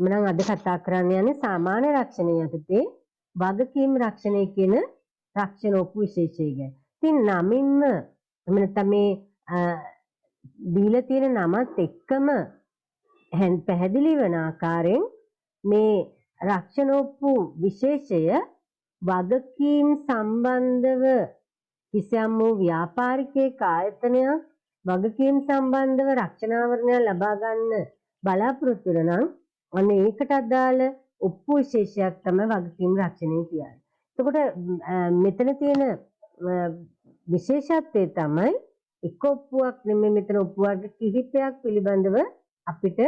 මම අද කතා කරන්න යන්නේ සාමාන්‍ය රක්ෂණය යටතේ වගකීම් රක්ෂණය කියන රක්ෂණ ඔප්පු විශේෂය ගැන. ඉතින් නමින්ම එහෙම නැත්නම් මේ දීලා තියෙන නමත් එක්කම පැහැදිලි වන ආකාරයෙන් මේ රක්ෂණ ඔප්පු විශේෂය වගකීම් සම්බන්ධව කිසියම් වූ ව්‍යාපාරිකයෙක් ආයතනයක් වගකීම් සම්බන්ධව රක්ෂණාවරණය ලබා ගන්න බලාපොරොත්තු වෙන නම් අන්න ඒකට අදාළ ඔප්පු විශේෂයක් තමයි වගකීම් රක්ෂණය කියන්නේ. එතකොට මෙතන තියෙන විශේෂත්වය තමයි එක ඔප්පුවක් නෙමෙයි මෙතන ඔප්පු වර්ග කිහිපයක් පිළිබඳව අපිට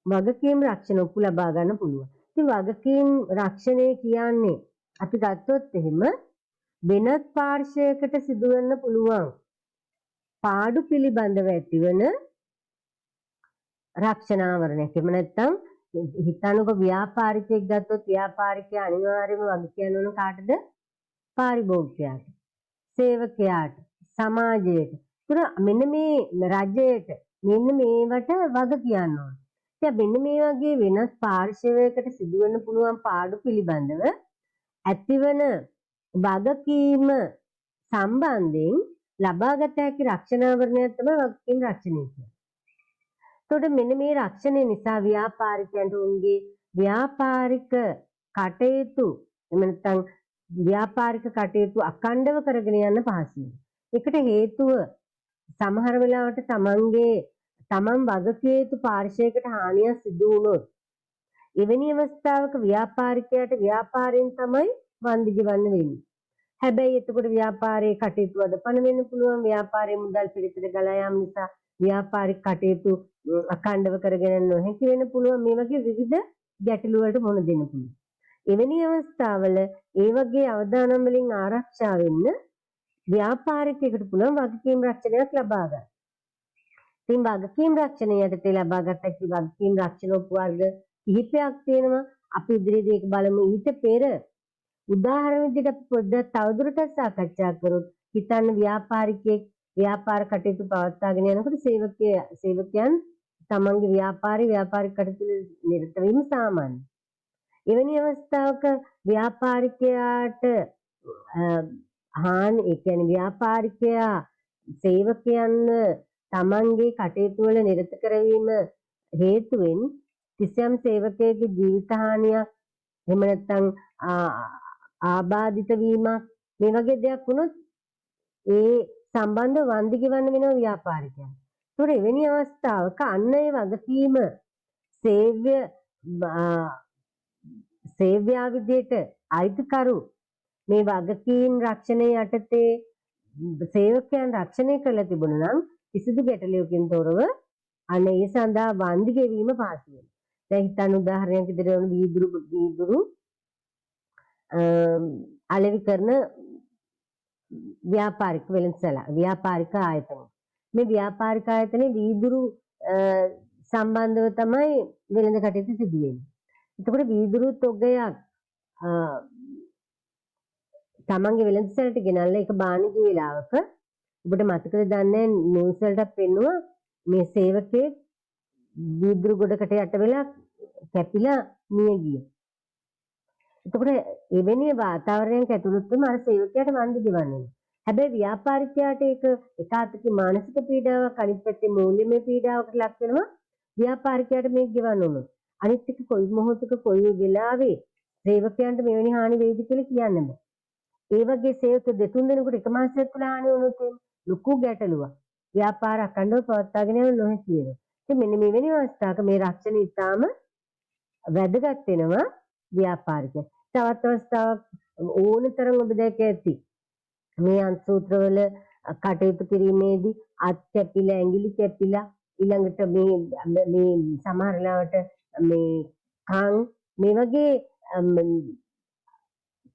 වගකීම් රක්ෂණ ඔප්පු ලබා ගන්න පුළුවන්. ඉතින් වගකීම් රක්ෂණය කියන්නේ අපි ගත්තොත් එහෙම වෙනත් පාර්ශ්වයකට සිදුවෙන්න පුළුවන් පාඩු පිළිබඳව ඇතිවන රක්ෂණාවරණයක්. එහෙම නැත්නම් හිතන්නකො ව්‍යාපාරිකයෙක් ගත්තොත් ව්‍යාපාරිකයා අනිවාර්යයෙන්ම වග කියන්න ඕන කාටද? පාරිභෝගිකයාට, සේවකයාට, සමාජයට. මෙන්න මේ රජයට මෙන්න මේවට වග කියන්න ඕන. ඉතින් මෙන්න මේ වගේ වෙනස් පාර්ශවයකට සිදුවෙන්න පුළුවන් පාඩු පිළිබඳව ඇතිවන වගකීම සම්බන්ධයෙන් ලබාගත හැකි රක්ෂණාවරණයක් තමයි වගකීම් රක්ෂණය කියන්නේ. එතකොට මෙන්න මේ රක්ෂණය නිසා ව්‍යාපාරිකයන්ට උන්ගේ ව්‍යාපාරික කටයුතු එහෙම නැත්නම් ව්‍යාපාරික කටයුතු අඛණ්ඩව කරගෙන යන්න පහසු වෙනවා. ඒකට හේතුව සමහර වෙලාවට තමන් වගකිය යුතු පාර්ශ්වයකට හානියක් සිදු වුණොත් එවැනි අවස්ථාවක ව්‍යාපාරිකයාට ව්‍යාපාරයෙන් තමයි වන්දි ගෙවන්න වෙන්නේ. හැබැයි එතකොට ව්‍යාපාරයේ කටයුතු අඩපණ වෙන්න පුළුවන්. ව්‍යාපාරයේ මුදල් පිළිතුර ගලා යාම නිසා ව්‍යාපාරික කටයුතු අඛණ්ඩව කරගෙන නොහැකි වෙන්න පුළුවන්. මේ වගේ විවිධ ගැටලු වලට මුහුණ දෙන්න පුළුවන්. එවැනි අවස්ථාවල ඒ වගේ අවදානම් වලින් ආරක්ෂා වෙන්න ව්‍යාපාරිකයෙකුට පුළුවන් වගකීම් රක්ෂණයක් ලබා ගන්න. ඉතින් වගකීම් රක්ෂණය යටතේ ලබාගත් හැකි වගකීම් රක්ෂණ ඔප්පු වර්ග කිහිපයක් තියෙනවා. අපි ඉදිරියේදී ඒක බලමු. ඊට පෙර උදාහරණ විදිහට අපි පොඩ්ඩක් තවදුරටත් සාකච්ඡා කරොත් හිතන්න ව්‍යාපාරිකයෙක් ව්‍යාපාර කටයුතු පවත්වාගෙන යනකොට සේවකයන් තමන්ගේ ව්‍යාපාරික කටයුතු නිරත වීම සාමාන්‍යයි. එවැනි අවස්ථාවක ව්‍යාපාරිකයාට ඒ කියන්නේ ව්‍යාපාරිකයා සේවකයන්ව තමන්ගේ කටයුතු වල නිරත කරවීම හේතුවෙන් කිසියම් සේවකයෙකුගේ ජීවිත හානියක් එහෙම නැත්නම් ආබාධිත වීමක් මේ වගේ දෙයක් වුණොත් ඒ සම්බන්ධ වන්දි ගෙවන්න වෙනවා ව්‍යාපාරිකයන්. ඒතකොට එවැනි අවස්ථාවක අන්න ඒ වගකීම සේව්‍යා විදියට අයිතිකරු මේ වගකීම් රක්ෂණය යටතේ සේවකයන් රක්ෂණය කළ තිබුණා නම් කිසිදු ගැටලුවකින් තොරව අන්න ඒ සඳහා වන්දි ගෙවීම පහසු වෙනවා. දැන් හිතන්න උදාහරණයක් විදිහට වීදුරු අලෙවි කරන ව්‍යාපාරික ආයතන. මේ ව්‍යාපාරික ආයතනයේ වීදුරු සම්බන්ධව තමයි වෙළඳ කටයුතු සිදු වෙන්නේ. එතකොට වීදුරු තොගයක් තමන්ගේ වෙළඳසැලට ගෙනල්ලා ඒක බාන ගිය වෙලාවක ඔබට මතකද දන්නේ නිවුස් වලට පෙන්නුවා මේ සේවකයෙක් වීදුරු ගොඩකට යට වෙලා කැපිලා මිය ගියා. එතකොට එවැනි වාතාවරණයක් ඇතුළත් වෙම අර සේවකයාට වන්දි ගෙවන්නේ. හැබැයි ව්‍යාපාරිකයාට ඒක එක අතකින් මානසික පීඩාවක් අනිත් පැත්තේ මූල්‍යමය පීඩාවකට ලක් වෙනවා. ව්‍යාපාරිකයාට මේක ගෙවන්න ඕන. අනිත් එක කොයි මොහොතක කොයි වෙලාවෙ සේවකයන්ට මෙවැනි හානි වෙයිද කියලා කියන්න බෑ. ඒ වගේ සේවක දෙතුන් දෙනෙකුට එක මාසයක් තුළ හානි වුණොත් ලොකු ගැටලුවක්. ව්‍යාපාර අඛණ්ඩව පවත්වාගෙන යන්න නොහැකි වෙනවා. ඉතින් මෙන්න මෙවැනි අවස්ථාවක මේ රක්ෂණය ඉතාම වැදගත් වෙනවා ව්‍යාපාරිකයන්. තවත් අවස්ථාවක් ඕනතරම් ඔබ දැක ඇති. මේ අන්සූත්‍රවල කටයුතු කිරීමේදී අත් කැපිලා ඇඟිලි කැපිලා ඊළඟට මේ සමහර ලාවට මේ කන් මේ වගේ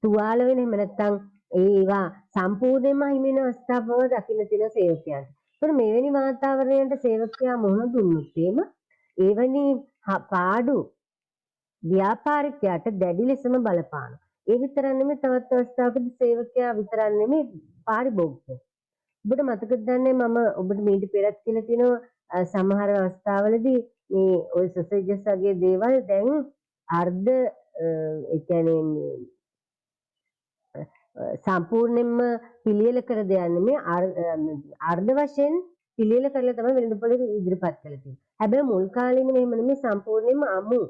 තුවාල වෙන එහෙම නැත්නම් ඒවා සම්පූර්ණයෙන්ම හිමි වෙන අවස්ථා බව දකින්න තියෙන සේවකයන්ට. ඒතර මෙවැනි වාතාවරණයකට සේවකයා මුහුණ දුන්නොත් එවැනි පාඩු ව්‍යාපාරිකයාට දැඩි ලෙසම බලපානවා. ඒ විතරක් නෙමෙයි තවත් අවස්ථාවකදී සේවකයා විතරක් නෙමෙයි පාරිභෝගිකයා. ඔබට මතකද දන්නේ මම ඔබට මීට පෙරත් කියලා තියෙනවා සමහර අවස්ථාවලදී මේ ඔය සොසේජස් වගේ දේවල් දැන් අර්ධ ඒ කියන්නේ සම්පූර්ණයෙන්ම පිළියෙල කර දෙන්නේ මේ අර්ධ වශයෙන් පිළියෙල කරලා තමයි වෙළඳපොළ ඉදිරිපත් කළ තියෙන්නේ. හැබැයි මුල් කාලේනේ මෙහෙම නෙමෙයි සම්පූර්ණයෙන්ම අමු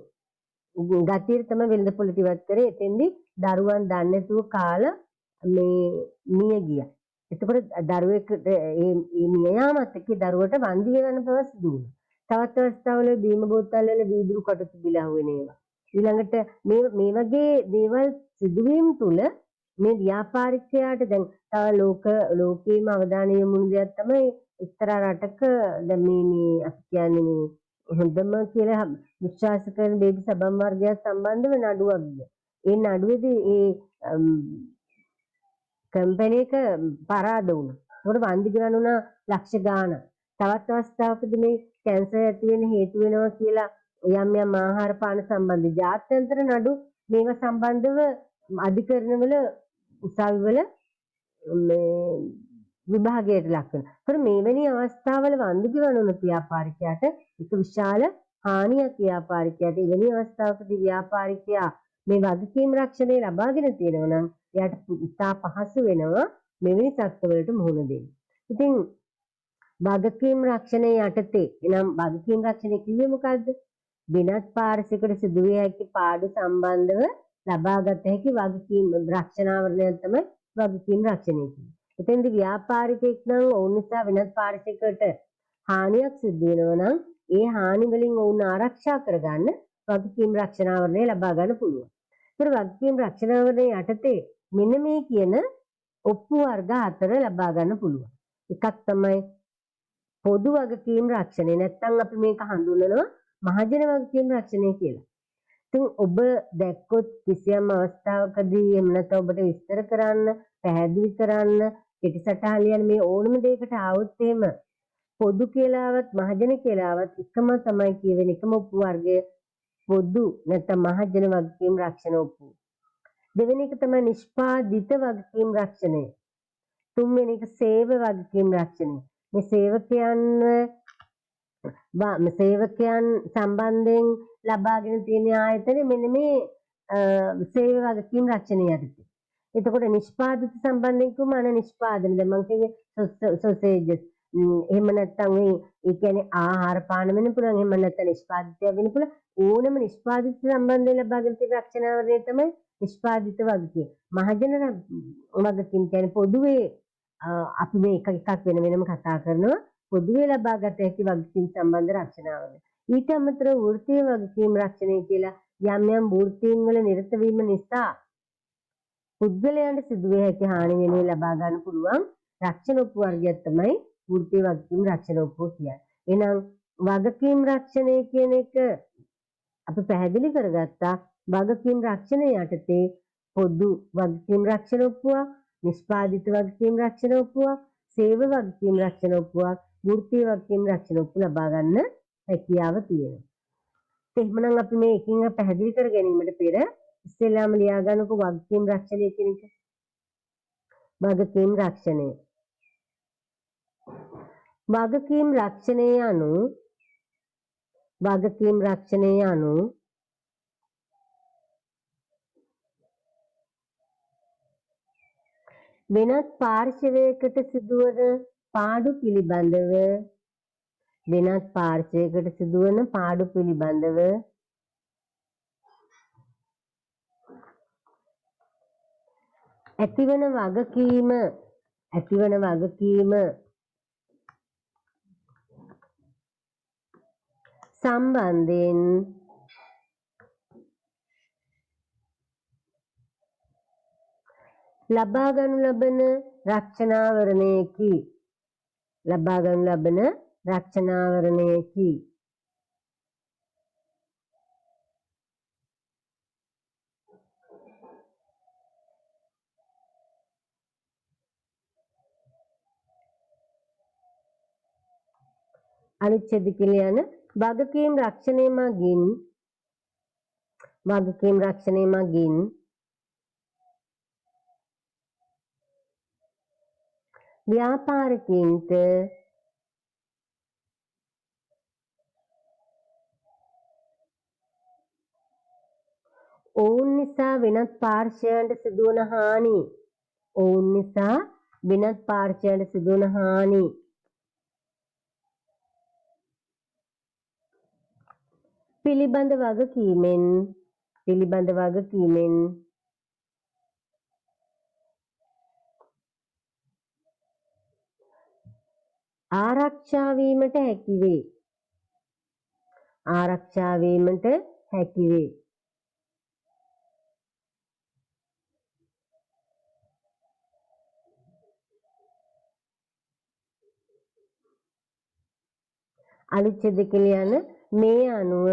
ගතියට තමයි වෙළඳපොළට ඉවත් කරේ. එතෙන්දී දරුවන් දන්නේ නැතුව කාලා මේ මිය ගියා. එතකොට දරුවෙක් මේ මිය යාමත් එක්ක දරුවට වන්දි ගෙවන්න බව සිදු වුණා. තවත් අවස්ථාවල බීම බෝතල් වල වීදුරු කොට තිබිලා හුවෙන ඒවා. ඊළඟට මේ වගේ දේවල් සිදුවීම් තුළ මේ ව්‍යාපාරිකයාට දැන් තව ලෝකයේම අවධානය යොමු වෙන දෙයක් තමයි එක්තරා රටක දැන් මේ අපි කියන්නේ මේ හොඳම කියලා විශ්වාස කරන බේබි සබන් වර්ගයක් සම්බන්ධව නඩුවක් ගියා. ඒ නඩුවේදී ඒ කම්පැනි එක පරාද වුණා. ඒකට වන්දි ගෙවන්න උනා ලක්ෂ ගාණක්. තවත් අවස්ථාවකදී මේ කැන්සර් ඇති වෙන හේතු වෙනවා කියලා යම් ආහාර පාන සම්බන්ධ ජාත්‍යන්තර නඩු මේවා සම්බන්ධව අධිකරණවල උසාවිවල මේ විභාගයට ලක් වෙනවා. ඒතර මෙවැනි අවස්ථාවල වන්දි ගෙවන උන ව්‍යාපාරිකයාට එක විශාල හානියක් ව්‍යාපාරිකයාට. එවැනි අවස්ථාවකදී ව්‍යාපාරිකයා මේ වගකීම් රක්ෂණය ලබාගෙන තියෙනවා නම් එයාට ඉතා පහසු වෙනවා මෙවැනි තත්ත්වවලට මුහුණ දෙන්න. ඉතින් වගකීම් රක්ෂණය යටතේ එනම් වගකීම් රක්ෂණය කිව්වේ මොකද්ද? වෙනත් පාර්ශ්වයකට සිදුවිය හැකි පාඩු සම්බන්ධව ලබාගත හැකි වගකීම් රක්ෂණාවරණයක් තමයි වගකීම් රක්ෂණය කියන්නේ. එතෙන්දී ව්‍යාපාරිකයෙක් නම් ඔවුන් නිසා වෙනත් පාර්ශ්වයකට හානියක් සිදු වෙනවා නම් ඒ හානි වලින් ඔවුන් ආරක්ෂා කරගන්න වගකීම් රක්ෂණාවරණය ලබා ගන්න පුළුවන්. ඒතර වගකීම් රක්ෂණාවරණය යටතේ මෙන්න මේ කියන ඔප්පු වර්ග 4 ලබා ගන්න පුළුවන්. එකක් තමයි පොදු වගකීම් රක්ෂණය. නැත්නම් අපි මේක හඳුන්වනවා මහජන වගකීම් රක්ෂණය කියලා. ඉතින් ඔබ දැක්කොත් කිසියම් අවස්ථාවකදී එහෙම නැත්නම් ඔබට විස්තර කරන්න, පැහැදිලි කරන්න, පිටිසටහන් ලියන්න මේ ඕනම දෙයකට ආවොත් එහෙම පොදු කියලාවත් මහජන කියලාවත් එකම තමයි කියවෙන එකම ඔප්පු වර්ගය පොදු නැත්නම් මහජන වගකීම් රක්ෂණ ඔප්පු. දෙවෙනි එක තමයි නිෂ්පාදිත වගකීම් රක්ෂණය. තුන්වෙනි එක සේව වගකීම් රක්ෂණය. මේ සේවකයන් සම්බන්ධයෙන් ලබාගෙන තියෙන ආයතන මෙන්න මේ සේව වගකීම් රක්ෂණය යටතේ. එතකොට නිෂ්පාදිත සම්බන්ධයෙන් කොහොම නිෂ්පාදන දැන් මම කිව්වේ සොසේජස් එහෙම නැත්නම් ඒ කියන්නේ ආහාර පාන වෙන්න පුළුවන් එහෙම නැත්නම් නිෂ්පාදිතය වෙන්න පුළුවන් ඕනම නිෂ්පාදිත සම්බන්ධයෙන් ලබාගෙන තියෙන රක්ෂණාවරණය තමයි නිෂ්පාදිත වගකීම. මහජන වගකීම් කියන්නේ පොදුවේ අපි මේ එකක් වෙනම කතා කරනවා පොදුවේ ලබාගත හැකි වගකීම් සම්බන්ධ රක්ෂණාවරණය. ඊට අමතරව වෘත්තීය වගකීම් රක්ෂණය කියලා යම් වෘත්තීන් වල නිරත වීම නිසා පුද්ගලයන්ට සිදුවේ හැකි හානි වෙනුවෙන් ලබා ගන්න පුළුවන් රක්ෂණ ඔප්පු වර්ගයක් තමයි වෘත්තීය වගකීම් රක්ෂණ ඔප්පුව කියන්නේ. එහෙනම් වගකීම් රක්ෂණය කියන එක අපි පැහැදිලි කරගත්තා වගකීම් රක්ෂණය යටතේ පොදු වගකීම් රක්ෂණ ඔප්පුවක්, නිෂ්පාදිත වගකීම් රක්ෂණ ඔප්පුවක්, සේව වගකීම් රක්ෂණ ඔප්පුවක්, වෘත්තීය වගකීම් රක්ෂණ ඔප්පු ලබා ගන්න හැකියාව තියෙනවා. එහෙනම් අපි මේ එකින් එක පැහැදිලි කර ගැනීමට පෙර ඉස්සෙල්ලාම ලියා ගන්නකො වගකීම් රක්ෂණය කියන එක. වගකීම් රක්ෂණය. වගකීම් රක්ෂණය anu වෙනත් පාර්ශවයකට සිදුවන පාඩු පිළිබඳව ඇතිවන වගකීම සම්බන්ධයෙන් ලබා ගනු ලබන රක්ෂණාවරණයකි. අනිච්ඡේද කියලා යන වගකීම් රක්ෂණය මගින් ව්‍යාපාරිකයින්ට ඔවුන් නිසා වෙනත් පාර්ශ්වයන්ට සිදුවන හානි. ඔවුන් නිසා වෙනත් පාර්ශ්වයන්ට සිදුවන හානි. පිළිබඳ වගකීමෙන්. පිළිබඳ වගකීමෙන්. ආරක්ෂා වීමට හැකි වේ. ආරක්ෂා වීමට හැකි වේ. අනුච්ඡේද කියන මේ අනුව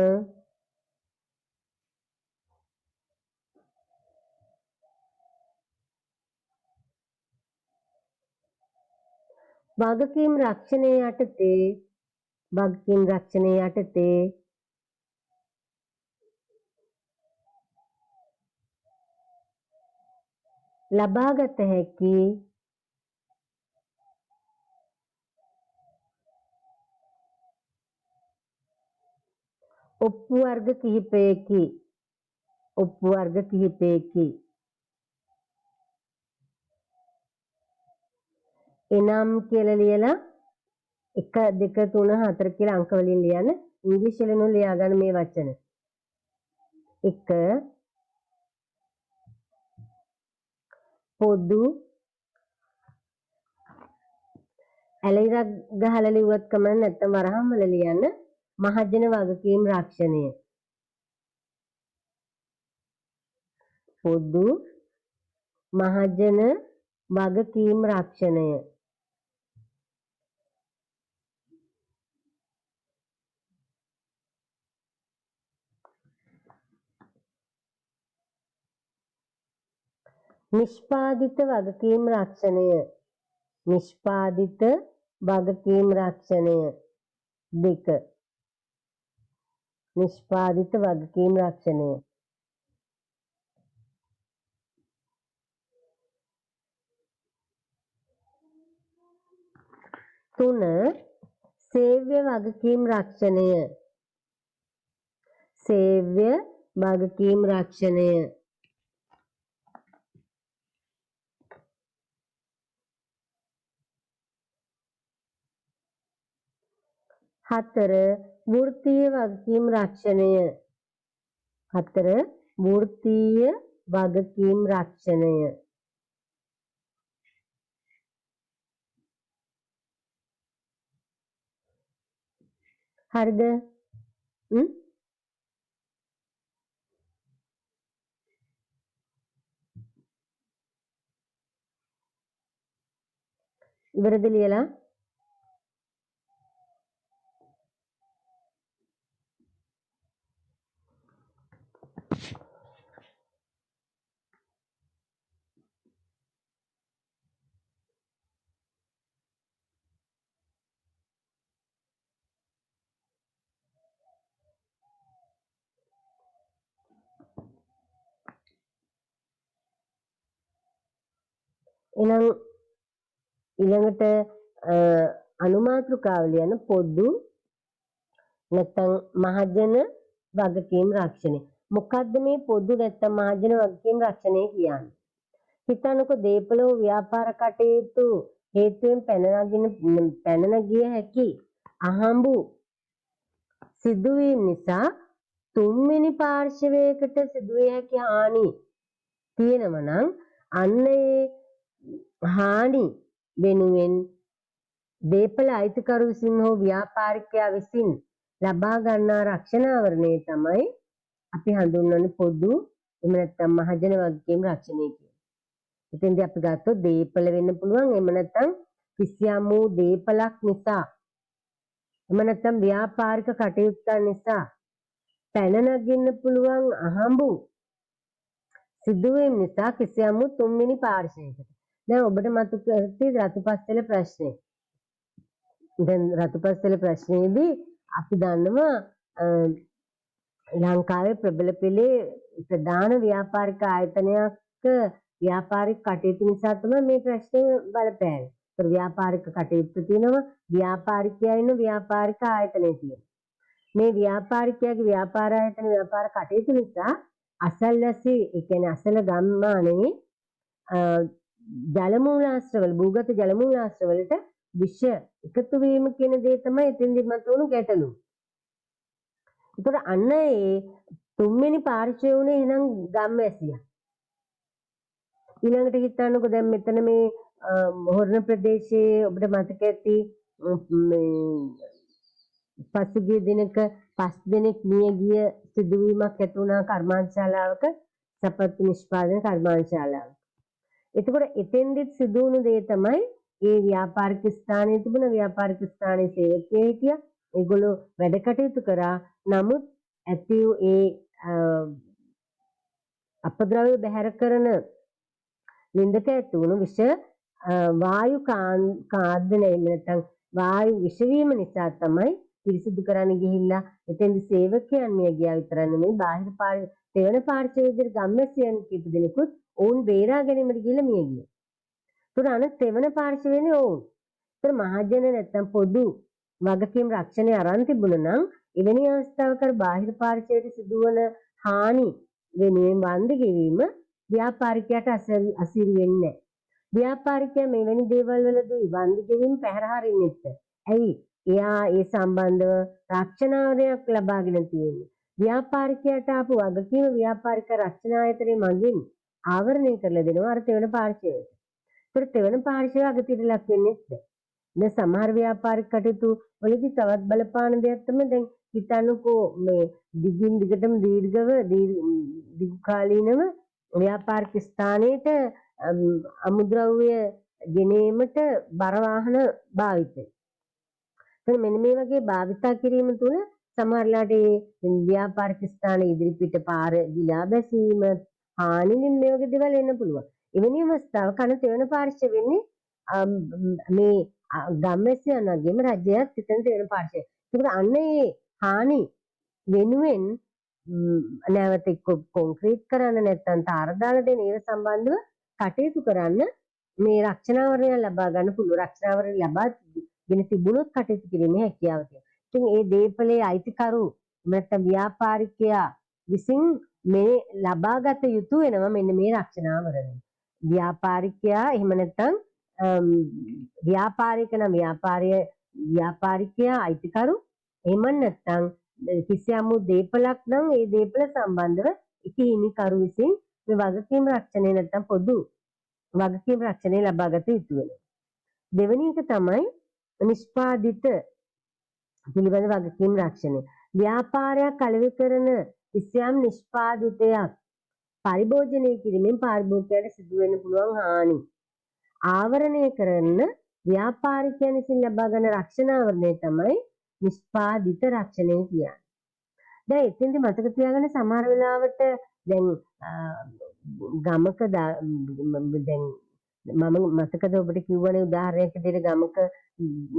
වගකීම් රක්ෂණය යටතේ ලබාගත හැකි ඔප්පු වර්ග කිහිපයකි. එනම් කියලා ලියලා 1 2 3 4 කියලා අංක වලින් ලියන්න. ඉංග්‍රීසි වලින් ලියා ගන්න මේ වචන. 1 පොදු ඇලයිරක් ගහලා ලිව්වත් කමක් නැත්නම් වරහන් වල ලියන්න. මහජන වගකීම් රක්ෂණය. පොදු මහජන වගකීම් රක්ෂණය. නිෂ්පාදිත වගකීම් රක්ෂණය. නිෂ්පාදිත වගකීම් රක්ෂණය 2. නිෂ්පාදිත වගකීම් රක්ෂණය. 3. සේව්‍ය වගකීම් රක්ෂණය. සේව්‍ය වගකීම් රක්ෂණය. 4. වෘත්තීය වගකීම් රක්ෂණය. 4. වෘත්තීය වගකීම් රක්ෂණය. හරිද? ඉවරද ලියලා? එහෙනම් ඊළඟට අනුමාත්‍රිකාව ලියන පොදු නැත්නම් මහජන වගකීම් රක්ෂණය. මොකද්ද මේ පොදු නැත්නම් මහජන වගකීම් රක්ෂණය කියන්නේ? හිතන්නකෝ දේපල ව්‍යාපාර කටයුතු හේතුවෙන් පැන නගිය හැකි අහඹු සිදුවීම් නිසා තුන්වෙනි පාර්ශවයකට සිදුවිය හැකි හානි තියෙනවා නම් අන්න ඒ හානි වෙනුවෙන් දේපල අයිතිකරු විසින් හෝ ව්‍යාපාරිකයා විසින් ලබා ගන්නා රක්ෂණ ආවරණය තමයි අපි හඳුන්වන්නේ පොදු එහෙම නැත්නම් මහජන වගකීම් රක්ෂණය කියලා. ඉතින්දී අපි ගත්තොත් දේපල වෙන්න පුළුවන් එහෙම නැත්නම් කිසියම් වූ දේපලක් නිසා එහෙම නැත්නම් ව්‍යාපාරික කටයුත්තක් නිසා පැන නගින්න පුළුවන් අහඹු සිදුවීම් නිසා කිසියම් වූ තුන්වෙනි පාර්ශවයකට. දැන් ඔබට මතකයි රතුපස්තල ප්‍රශ්නේ. දැන් රතුපස්තල ප්‍රශ්නේදී අපි දන්නවා ලංකාවේ ප්‍රබල පෙළේ ප්‍රධාන ව්‍යාපාරික ආයතනයක ව්‍යාපාරික කටයුතු නිසා තමයි මේ ප්‍රශ්නේ බලපෑවේ. ඒතර ව්‍යාපාරික කටයුතු තියෙනවා ව්‍යාපාරිකයා ඉන්න ව්‍යාපාරික ආයතනය තියෙනවා. මේ ව්‍යාපාරිකයාගේ ව්‍යාපාර ආයතන ව්‍යාපාර කටයුතු නිසා අසල්වැසි ඒ කියන්නේ අසල ගම්මානයේ ජල මූලාශ්‍රවල භූගත ජල මූලාශ්‍රවලට විෂ එකතු වීම කියන දේ තමයි එතෙන්දි මතුවුණු ගැටලුව. ඒතර අන්න ඒ තුන්වෙනි පාර්ශ්වය උනේ එහෙනම් ගම්වැසියා. ඊළඟට හිතන්නකෝ දැන් මෙතන මේ හොරණ ප්‍රදේශයේ ඔබට මතක ඇති පසුගිය දිනක 5 දෙනෙක් මිය ගිය සිදුවීමක් ඇති වුණා කර්මාන්තශාලාවක සපත්තු නිෂ්පාදන කර්මාන්තශාලාවක. එතකොට එතෙන්දිත් සිදු වුණු දේ තමයි ඒ ව්‍යාපාරික ස්ථානයේ තිබුණ ව්‍යාපාරික ස්ථානයේ සේවකයෙක් හිටියා. ඒගොල්ලෝ වැඩ කටයුතු කරා. නමුත් ඇති ඒ අපද්‍රව්‍ය බැහැර කරන ලින්දක ඇති වුණු විෂ වායු කාන්දනය නැත්නම් වායු විෂ වීම නිසා තමයි පිරිසිදු කරන්න ගිහිල්ලා එතෙන්දි සේවකයන් මිය ගියා විතරක් නෙමෙයි බාහිර තෙවන පාර්ශ්වයේ විදිහට ගම්මැසියන් කීප දෙනෙකුත් ඔවුන් බේරා ගැනීමට ගිහිල්ලා මිය ගියා. ඒතර අනිත් තෙවන පාර්ශ්වයේනේ ඔවුන්. ඒතර මහජන නැත්නම් පොදු වගකීම් රක්ෂණය අරන් තිබුණා නම් එවැනි අවස්ථාවක බාහිර පාර්ශ්වයට සිදුවන හානි වෙනුවෙන් වන්දි ගෙවීම ව්‍යාපාරිකයාට අසීරු වෙන්නේ නැහැ. ව්‍යාපාරිකයා මෙවැනි දේවල් වලදී වන්දි ගෙවීම පැහැර හරින්නේ නැහැ. ඇයි? එයා ඒ සම්බන්ධව රක්ෂණාවරයක් ලබාගෙන තියෙන්නේ. ව්‍යාපාරිකයාට ආපු වගකීම ව්‍යාපාරික රක්ෂණ ආයතනයේ මගින් ආවරණය කරලා දෙනවා අර තෙවන පාර්ශ්වයට. ඒතර තෙවන පාර්ශ්වය අගතියට ලක් වෙන්නේ නැහැ. දැන් සමහර ව්‍යාපාරික කටයුතු වලදී තවත් බලපාන දෙයක් තමයි දැන් හිතන්නකෝ මේ දිගින් දිගටම දීර්ඝ කාලීනව ව්‍යාපාරික ස්ථානයේට අමුද්‍රව්‍ය ගෙනීමට බර වාහන භාවිතය. එතන මෙන්න මේ වගේ භාවිතා කිරීම තුළ සමහරලාට මේ ව්‍යාපාරික ස්ථාන ඉදිරිපිට පාර ගිලා බැසීම හානිමින් මේ වගේ දේවල් එන්න පුළුවන්. එවැනි අවස්ථාවක අන තෙවන පාර්ශ්ව වෙන්නේ මේ ගම්වැසියන්ගේම රජයක් සිතන තෙවන පාර්ශ්වය. ඒකට අන්න ඒ හානි වෙනුවෙන් නැවත කොන්ක්‍රීට් කරන්න නැත්නම් තාර දාලා දෙන ඒ සම්බන්ධව කටයුතු කරන්න මේ රක්ෂණාවරණය ලබා ගන්න පුළුවන්. රක්ෂණාවරණය ලබාගෙන තිබුණොත් කටයුතු කිරීමේ හැකියාව තියෙනවා. ඉතින් ඒ දීපලේ අයිතිකරු නැත්නම් ව්‍යාපාරිකයා විසින් මේ ලබාගත යුතු වෙනවා මෙන්න මේ රක්ෂණාවරණය. ව්‍යාපාරිකයා එහෙම නැත්නම් ව්‍යාපාරික නම් ව්‍යාපාරිකයා අයිතිකරු එහෙම නැත්නම් කිසියම් දීපලක් නම් ඒ දීපල සම්බන්ධව එක හිමිකරු විසින් මේ වගකීම් රක්ෂණය නැත්නම් පොදු වගකීම් රක්ෂණය ලබාගත යුතු වෙනවා. දෙවෙනි එක තමයි නිෂ්පාදිත පිළිබඳ වගකීම් රක්ෂණය. ව්‍යාපාරයක් අලෙවි කරන කිසියම් නිෂ්පාදිතයක් පරිභෝජනය කිරීමෙන් පාරිභෝගිකයාට සිදු වෙන්න පුළුවන් හානි ආවරණය කරන ව්‍යාපාරිකයන් විසින් ලබා ගන්න රක්ෂණාවරණය තමයි නිෂ්පාදිත රක්ෂණය කියන්නේ. දැන් එතෙන්දි මතක තියාගන්න සමහර වෙලාවට දැන් ගමක දැන් මම මතකද ඔබට කිව්වනේ උදාහරණයක් විදිහට ගමක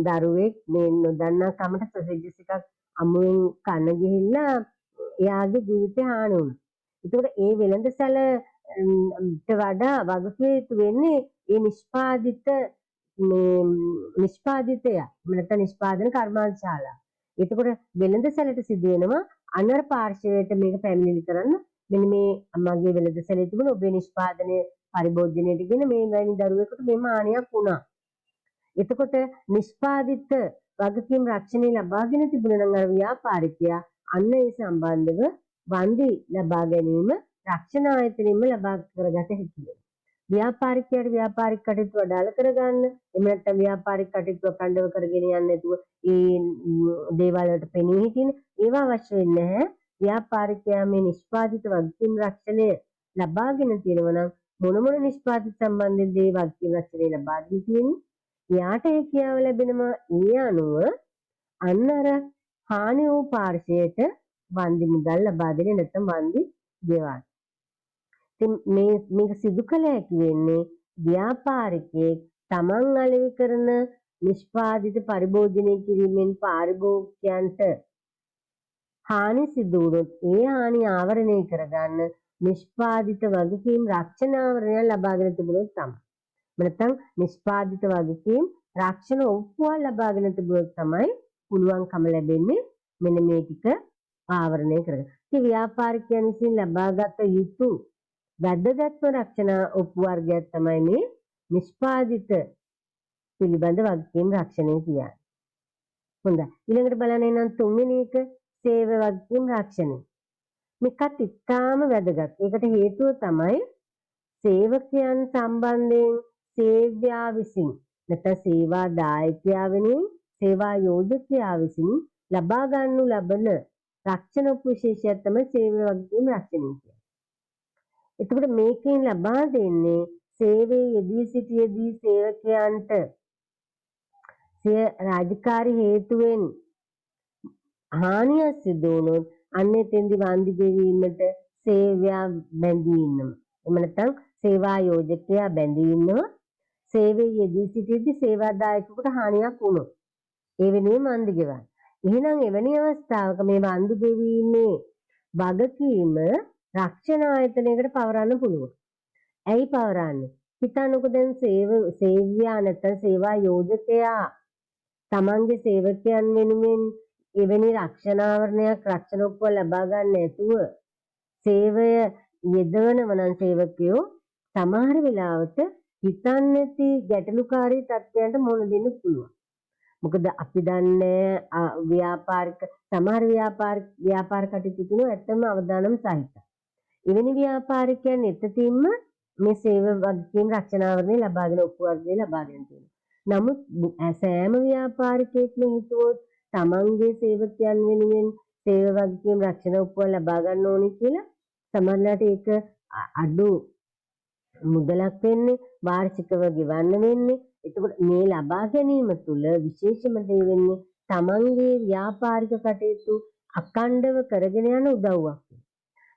දරුවෙක් මේ නොදන්නා කමට සොසේජස් එකක් අමුවෙන් කන ගිහිල්ලා එයාගේ ජීවිතය හානි වුණා. ඒකට ඒ වෙළඳසැලට වඩා වගකීම් යුතු වෙන්නේ ඒ නිෂ්පාදිතය නැත්නම් නිෂ්පාදන කර්මාන්තශාලා. එතකොට වෙළඳසැලට සිදු වෙනවා අනර පාර්ශවයට මේක පැමිණිලි කරන්න මෙන්න මේ මගේ වෙළඳසැලේ තිබුණ ඔබේ නිෂ්පාදනය පරිභෝජනයේදීගෙන මේ වැනි දරුවෙකුට මෙම හානියක් වුණා. එතකොට නිෂ්පාදිත වගකීම් රක්ෂණය ලබාගෙන තිබුණා නම් අර ව්‍යාපාරිකයා අන්න ඒ සම්බන්ධව වන්දි ලබා ගැනීම රක්ෂණ ආයතනෙම ලබා කරගත හැකියි. ව්‍යාපාරිකයාට ව්‍යාපාරික කටයුතු අඩාල කරගන්න එහෙම නැත්නම් ව්‍යාපාරික කටයුතු අඛණ්ඩව කරගෙන යන්න නැතුව ඒ දේවල් වලට පෙනී හිටින ඒවා අවශ්‍ය වෙන්නේ නැහැ. ව්‍යාපාරිකයා මේ නිෂ්පාදිත වගකීම් රක්ෂණය ලබාගෙන තියෙනවා නම් මොන නිෂ්පාදිත සම්බන්ධයෙන් දේ වගකීම් රක්ෂණය ලබාගෙන තියෙන්නේ එයාට හැකියාව ලැබෙනවා ඒ අනුව අන්න අර හානි වූ පාර්ශවයට වන්දි මුදල් ලබා දෙන්න නැත්නම් වන්දි ගෙවන්න. ඉතින් මේක සිදු කළ හැකි වෙන්නේ ව්‍යාපාරිකයෙක් තමන් අලෙවි කරන නිෂ්පාදිත පරිභෝජනය කිරීමෙන් පාරිභෝගිකයන්ට හානි සිදු වුණොත් ඒ හානි ආවරණය කරගන්න නිෂ්පාදිත වගකීම් රක්ෂණ ආවරණය ලබාගෙන තිබුණොත් තමයි. නැත්නම් නිෂ්පාදිත වගකීම් රක්ෂණ ඔප්පුවක් ලබාගෙන තිබුණොත් තමයි පුළුවන්කම ලැබෙන්නේ මෙන්න මේ ටික ආවරණය කරගන්න. ඉතින් ව්‍යාපාරිකයන් විසින් ලබාගත යුතු වැදගත්ම රක්ෂණ උපවර්ගයක් තමයි මේ නිෂ්පාදිත පිළිබඳ වගකීම් රක්ෂණය කියන්නේ. හොඳයි. ඊළඟට බලන්න එනම් තුන්වෙනි එක සේව වගකීම් රක්ෂණය. මේකත් ඉතාම වැදගත්. ඒකට හේතුව තමයි සේවකයන් සම්බන්ධයෙන් සේව්‍යා විසින් නැත්නම් සේවා දායකයා වෙනුවෙන් සේවා යෝජකයා විසින් ලබා ගන්නු ලබන රක්ෂණ උපවිශේෂයක් තමයි සේව වගකීම් රක්ෂණය කියන්නේ. එතකොට මේකෙන් ලබා දෙන්නේ සේවයේ යෙදී සිටියේදී සේවකයන්ට සිය රාජකාරී හේතුවෙන් හානියක් සිදු වුණොත් අන්න එතෙන්දි වන්දි ගෙවීමට සේවයා බැඳී ඉන්නවා. එහෙම නැත්නම් සේවා යෝජකයා බැඳී ඉන්නවා. සේවයේ යෙදී සිටියේදී සේවාදායකයෙකුට හානියක් වුණොත් ඒ වෙනුවෙන් වන්දි ගෙවන්න. එහෙනම් එවැනි අවස්ථාවක මේ වන්දි ගෙවීමේ වගකීම රක්ෂණ ආයතනයකට පවරන්න පුළුවන්. ඇයි පවරන්නේ? හිතන්නකො දැන් සේව්‍යා නැත්නම් සේවා යෝජකයා තමන්ගේ සේවකයන් වෙනුවෙන් එවැනි රක්ෂණාවරණයක් රක්ෂණ උපව ලබා ගන්න නැතුව සේවය යෙදවනව නම් සේවකයෝ සමහර වෙලාවට හිතන්නේ නැති ගැටලුකාරී තත්ත්වයන්ට මුහුණ දෙන්න පුළුවන්. මොකද අපි දන්නේ සමහර ව්‍යාපාර කටයුතු තුන ඇත්තම අවදානම් සහිතයි. එවැනි ව්‍යාපාරිකයන් එතතින්ම මේ සේව වගකීම් රක්ෂණාවරණය ලබාගෙන උපවර්ගය ලබාගෙන තියෙනවා. නමුත් සෑම ව්‍යාපාරිකයෙක්ම හිතුවොත් තමන්ගේ සේවකයන් වෙනුවෙන් සේව වගකීම් රක්ෂණ උපව ලබා ගන්න ඕනේ කියලා සමහරවිට ඒක අඩු මුදලක් වෙන්නේ වාර්ෂිකව ගෙවන්න වෙන්නේ. එතකොට මේ ලබා ගැනීම තුළ විශේෂම දේ වෙන්නේ තමන්ගේ ව්‍යාපාරික කටයුතු අඛණ්ඩව කරගෙන යන උදව්වක්.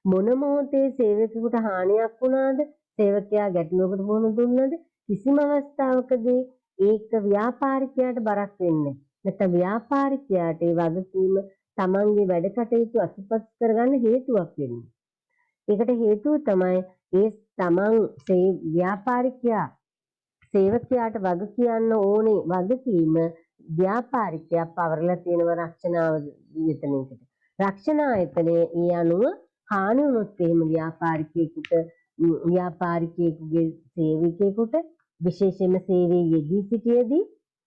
මොන මොහොතේ සේවකයෙකුට හානියක් වුණාද, සේවකයා ගැටලුවකට මුහුණ දුන්නද කිසිම අවස්ථාවකදී ඒක ව්‍යාපාරිකයාට බරක් වෙන්නේ නැත්නම් ව්‍යාපාරිකයාට ඒ වගකීම තමන්ගේ වැඩ කටයුතු අසුපත් කරගන්න හේතුවක් වෙන්නේ. ඒකට හේතුව තමයි ඒ තමන් ව්‍යාපාරිකයා සේවකයාට වග කියන්න ඕනේ වගකීම ව්‍යාපාරිකයා පවරලා තියෙනව රක්ෂණ ආයතනයකට. රක්ෂණ ආයතනයේ ඒ අනුව හානි වුණොත් එහෙම ව්‍යාපාරිකයෙකුගේ සේවකයෙකුට විශේෂයෙන්ම සේවයේ යෙදී සිටියේදී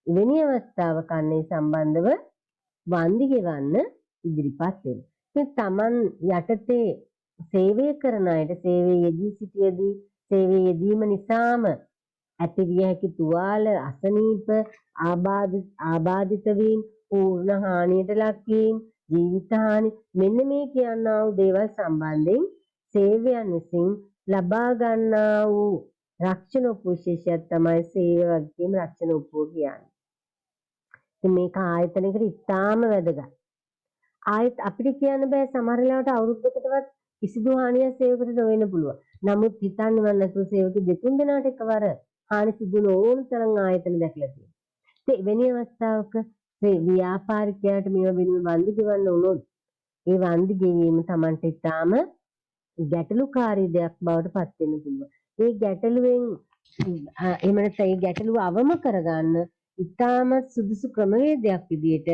එවැනි අවස්ථාවක අන්නේ සම්බන්ධව වන්දි ගෙවන්න ඉදිරිපත් වෙනවා. ඉතින් Taman යටතේ සේවය කරන අයට සේවයේ යෙදී සිටියේදී සේවයේ යෙදීම නිසාම ඇතිවිය හැකි තුවාල අසනීප ආබාධිත වීම පූර්ණ හානියට ලක් වීම ජීවිත හානි මෙන්න මේ කියනා වූ දේවල් සම්බන්ධයෙන් සේවයන් විසින් ලබා ගන්නා වූ රක්ෂණ උපවිශේෂයක් තමයි සේව වගකීම් රක්ෂණ උපව කියන්නේ. ඉතින් මේක ආයතනයකට ඉතාම වැදගත්. අපිට කියන්න බෑ සමහර වෙලාවට අවුරුද්දකටවත් කිසිදු හානියක් සේවකට නොවෙන්න පුළුවන්. නමුත් හිතන්නවත් නැතුව සේවක දෙතුන් දෙනාට එකවර හානි සිදු නොවන තරම් ආයතන දැකලා තියෙනවා. ඉතින් එවැනි අවස්ථාවක මේ ව්‍යාපාරිකයාට මේව වෙනුවෙන් වන්දි ගෙවන්න වුණොත් ඒ වන්දි ගෙවීම Tamanට ඉතාම ගැටලුකාරී දෙයක් බවට පත් වෙන්න පුළුවන්. ඒ ගැටලුවෙන් එහෙම නැත්නම් ඒ ගැටලුව අවම කරගන්න ඉතාම සුදුසු ක්‍රමවේදයක් විදිහට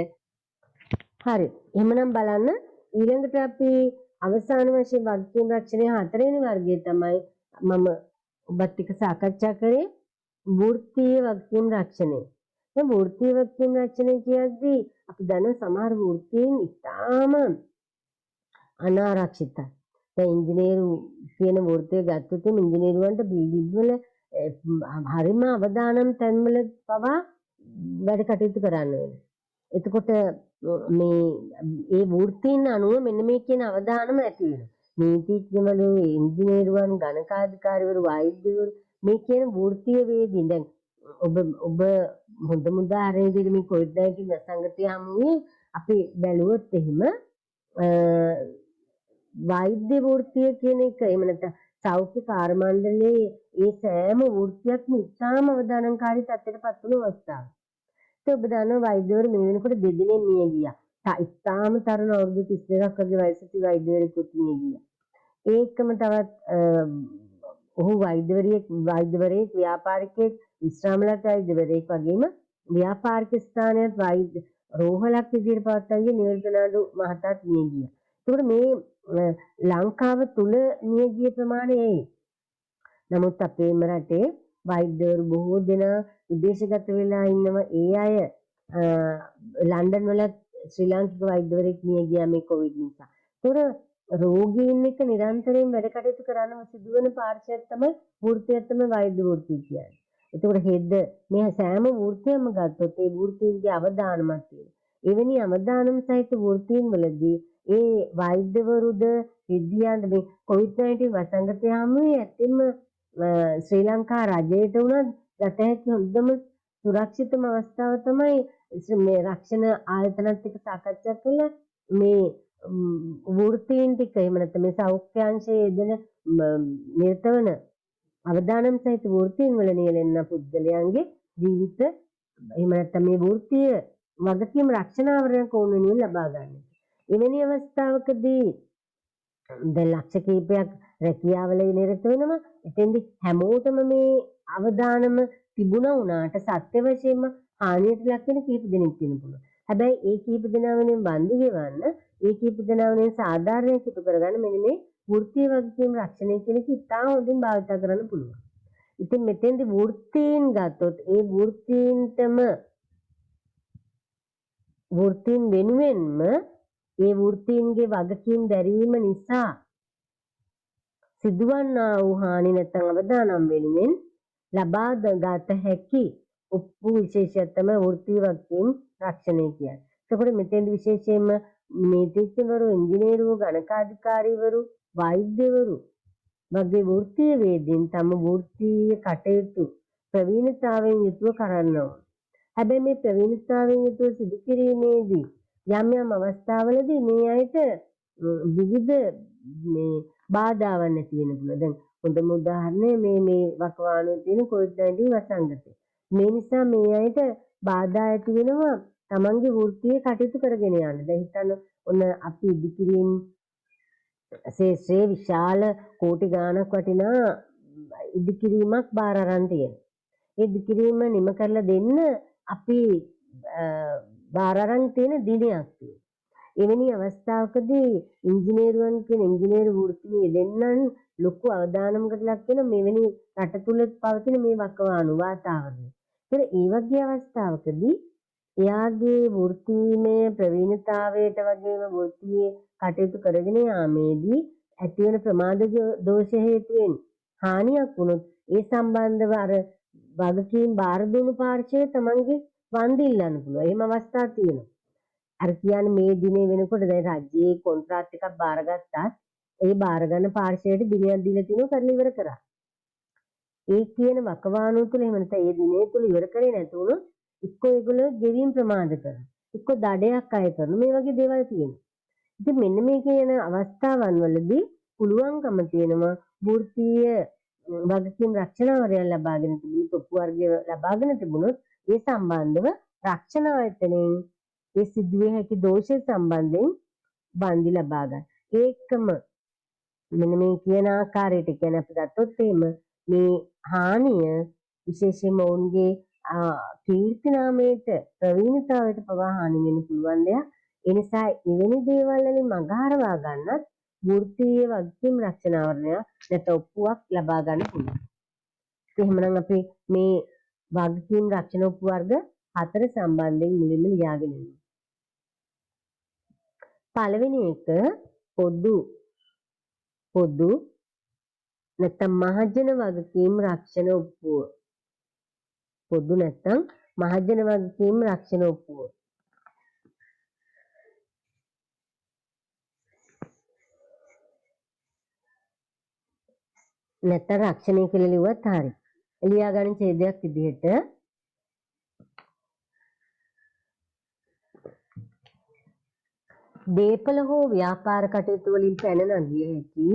හරි. එහෙමනම් බලන්න ඊළඟට අපි අවසාන වශයෙන් වගකීම් රක්ෂණයේ හතරවෙනි වර්ගය තමයි මම ඔබත් එක්ක සාකච්ඡා කරේ වෘත්තීය වගකීම් රක්ෂණය. මේ වෘත්තීය වගකීම් රක්ෂණය කියද්දී අපි දන්න සමහර වෘත්තීන් ඉතාම අනාරක්ෂිතයි. දැන් ඉංජිනේරු කියන වෘත්තය ගත්තොත් ඉංජිනේරුවන්ට බිල්ඩින් වල හරිම අවදානම් තැන්වල පවා වැඩ කටයුතු කරන්න වෙනවා. එතකොට මේ ඒ වෘත්තීන් අනුව මෙන්න මේ කියන අවදානම ඇති වෙනවා. නීතිඥවරු, ඉංජිනේරුවන්, ගණකාධිකාරිවරු, වෛද්‍යවරු මේ කියන වෘත්තීය වේදින් දැන් ඔබ හොඳම උදාහරණයක් විදිහට මේ COVID-19 වසංගතය හමුවේ අපි බැලුවොත් එහෙම වෛද්‍ය වෘත්තීය කියන එක එහෙම නැත්නම් සෞඛ්‍ය කාර්ය මණ්ඩලයේ ඒ සෑම වෘත්තියක්ම ඉතාම අවදානම්කාරී තත්ත්වයට පත් වුණු අවස්ථාවක්. ඔබ දන්නවා වෛද්‍යවරු මේ වෙනකොට දෙදෙනෙක් මිය ගියා. ඉතාම තරුණ අවුරුදු 32ක් වගේ වයසක වෛද්‍යවරයෙකුත් මිය ගියා. ඒකම තවත් ඔහු වෛද්‍යවරයෙක් ව්‍යාපාරිකයෙක් විශ්‍රාමලත් වෛද්‍යවරයෙක් වගේම ව්‍යාපාරික ස්ථානයත් රෝහලක් විදිහට පවත්වාගෙන නිවර්තනාඩු මහතාත් මිය ගියා. ඒකට මේ ලංකාව තුල නියගිය ප්‍රමාණය එයි. නමුත් අපේම රටේ වෛද්‍යවරු බොහෝ දෙනා විදේශගත වෙලා ඉන්නවා. ඒ අය ලන්ඩන් වල ශ්‍රී ලාංකික වෛද්‍යවරයෙක් මිය ගියා මේ කොවිඩ් නිසා. ඒතොර රෝගීන් එක්ක නිරන්තරයෙන් වැඩ කටයුතු කරනව සිදුවන පාර්ශ්වයක් තමයි වෘත්තියක් තමයි වෛද්‍ය වෘත්තිය කියන්නේ. ඒතකොට හෙද මේ සෑම වෘත්තියක්ම ගත්තොත් ඒ වෘත්තීන්ගේ අවදානමක් තියෙනවා. එවැනි අවදානම් සහිත වෘත්තීන් වලදී ඒ වෛද්‍යවරුද විද්‍යාන්ත මේ කොවිඩ්-19 වසංගතය හැමුවේ ඇත්තෙන්ම ශ්‍රී ලංකා රජයට උනත් ගත හැකි හොඳම සුරක්ෂිතම අවස්ථාව තමයි මේ රක්ෂණ ආයතනත් එක්ක සාකච්ඡා කරලා මේ වෘත්තීන් ටික එහෙම නැත්නම් මේ සෞඛ්‍යාංශයේ යෙදෙන නිරත වන අවදානම් සහිත වෘත්තීන් වල නියැලෙන පුද්ගලයන්ගේ ජීවිත එහෙම නැත්නම් මේ වෘත්තීය වගකීම් රක්ෂණ ආවරණයක් ඕන වෙනුවෙන් ලබා ගන්න. එවැනි අවස්ථාවකදී දැන් ලක්ෂ කීපයක් රැකියාවල නිරත වෙනවා. එතෙන්දි හැමෝටම මේ අවදානම තිබුණා වුණාට සත්‍ය වශයෙන්ම හානියට ලක් වෙන කීප දෙනෙක් වෙන්න පුළුවන්. හැබැයි ඒ කීප දෙනා වෙනුවෙන් බන්දි ගෙවන්න, ඒ කීප දෙනා වෙනුවෙන් සාධාරණයක් ඉටු කරගන්න මෙන්න මේ වෘත්තීය වගකීම් රක්ෂණය කියන එක ඉතා හොඳින් භාවිත කරන්න පුළුවන්. ඉතින් මෙතෙන්දි වෘත්තීන් ගත්තොත් ඒ වෘත්තීන් වෙනුවෙන්ම ඒ වෘත්තීන්ගේ වගකීම් දැරීම නිසා සිදුවන්නා වූ හානි නැත්නම් අවදානම් වෙනුවෙන් ලබා ගත හැකි උප්පු විශේෂය තමයි වෘත්තීය වගකීම් රක්ෂණය කියන්නේ. ඒකෝට මෙතෙන්දි විශේෂයෙන්ම නීතිඥවරු, ඉංජිනේරුවෝ, ගණකාධිකාරීවරු, වෛද්‍යවරු වගේ වෘත්තීය වේදීන් තම වෘත්තීය කටයුතු ප්‍රවීණතාවයෙන් යුතුව කරනවා. හැබැයි මේ ප්‍රවීණතාවයෙන් යුතුව සිදු කිරීමේදී යම් යම් අවස්ථාවලදී මේ අයට විවිධ මේ බාධාවන් නැති වෙන පුළුවන්. දැන් හොඳම උදාහරණය මේ වකවානුවේ තියෙන කොවිඩ්-19 වසංගතය. මේ නිසා මේ අයට බාධා ඇති වෙනවා තමන්ගේ වෘත්තීය කටයුතු කරගෙන යන්න. දැන් හිතන්න ඔන්න අපි ඉදිකිරීම ශේෂ්ත්‍රයේ විශාල කෝටි ගාණක් වටිනා ඉදිකිරීමක් බාර අරන් තියෙනවා. ඒ ඉදිකිරීම නිම කරලා දෙන්න අපි බාර අරන් තියෙන දිනයක් තියෙනවා. එවැනි අවස්ථාවකදී ඉංජිනේරුවන් කියන ඉංජිනේරු වෘත්තියේ දෙන්නන් ලොකු අවදානමකට ලක් වෙන මෙවැනි රට තුල පවතින මේ වකවානු වාතාවරණය. ඒතර ඒ වගේ අවස්ථාවකදී එයාගේ වෘත්තීමය ප්‍රවීණතාවයට වගේම වෘත්තීය කටයුතු කරගෙන යාමේදී ඇති වෙන ප්‍රමාද දෝෂ හේතුවෙන් හානියක් වුණොත් ඒ සම්බන්ධව අර වගකීම් බාර දුණු පාර්ශ්වය තමන්ගේ වන්දි ඉල්ලන්න පුළුවන්. එහෙම අවස්ථා තියෙනවා. අර කියන්නේ මේ දිනේ වෙනකොට දැන් රජයේ කොන්ත්‍රාත් එකක් බාරගත්තා. ඒ බාර ගන්න පාර්ශ්වයට දිනයක් දීලා තිනු කරලා ඉවර කරා. ඒ කියන වකවානුව තුළ එහෙම නැත්නම් ඒ දිනේ තුළ ඉවර කරේ නැතුණොත් එක්කෝ ඒගොල්ලෝ ගෙවීම් ප්‍රමාද කරනවා. එක්කෝ දඩයක් අය කරනවා. මේ වගේ දේවල් තියෙනවා. ඉතින් මෙන්න මේ කියන අවස්ථාවන් වලදී පුළුවන්කම තියෙනවා වෘත්තීය වගකීම් රක්ෂණාවරයන් ලබාගෙන තිබුණු තොප්පු වර්ගය ලබාගෙන තිබුණොත් ඒ සම්බන්ධව රක්ෂණ ආයතනයෙන් ඒ සිදුවේ හැකි දෝෂ සම්බන්ධයෙන් බන්දි ලබා ගන්න. ඒකම මෙන්න මේ කියන ආකාරයට කියන්නේ අපි ගත්තොත් එහෙම මේ හානිය විශේෂයෙන්ම ඔවුන්ගේ කීර්ති නාමයට ප්‍රවීණතාවයට පවා හානි වෙන්න පුළුවන් දෙයක්. ඒ නිසා එවැනි දේවල් වලින් මඟ හරවා ගන්නත් වෘත්තීය වගකීම් රක්ෂණ ආවරණය නැත්නම් ඔප්පුවක් ලබා ගන්න පුළුවන්. එහෙමනම් අපි මේ වගකීම් රක්ෂණ ඔප්පු වර්ග 4 සම්බන්ධයෙන් මුලින්ම ලියාගෙන ඉන්නවා. පළවෙනි එක පොදු නැත්නම් මහජන වගකීම් රක්ෂණ ඔප්පුව. පොදු නැත්නම් මහජන වගකීම් රක්ෂණ ඔප්පුව. නැත්නම් රක්ෂණය කියලා ලිව්වත් හරියි. ලියා ගන්න ඡේදයක් විදිහට දීපල හෝ ව්‍යාපාර කටයුතු වලින් පැන නගිය හැකි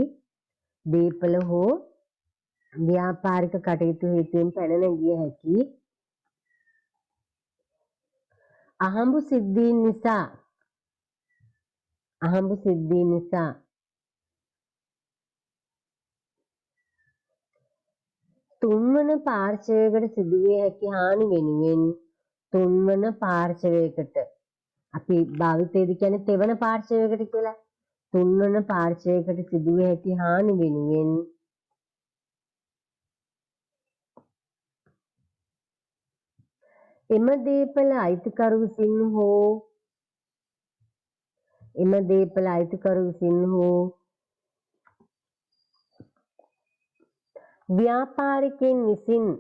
දීපල හෝ ව්‍යාපාරික කටයුතු හේතුවෙන් පැන නගිය හැකි අහඹු සිද්ධීන් නිසා තුන්වන පාර්ශවයකට සිදුවිය හැකි හානි වෙනුවෙන් තුන්වන පාර්ශවයකට අපි භාවිතයේදී කියන්නේ තෙවන පාර්ශවයකට කියලා තුන්වන පාර්ශ්වයකට සිදුවිය හැකි හානි වෙනුවෙන් එම දේපළ අයිතිකරු විසින් හෝ ව්‍යාපාරිකයන් විසින්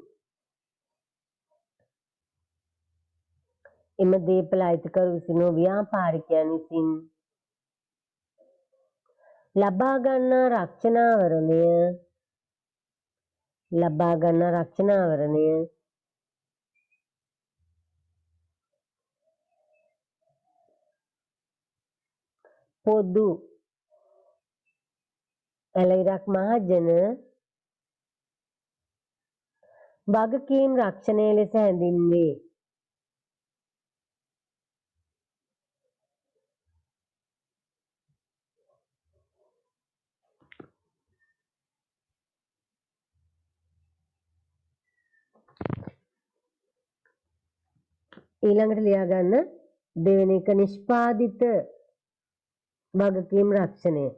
ලබා ගන්නා රක්ෂණාවරණය පොදු ඇලයිරක් මහජන වගකීම් රක්ෂණය ලෙස හැඳින්වේ. ඊළඟට ලියා ගන්න දෙවෙනි එක නිෂ්පාදිත වගකීම් රක්ෂණය.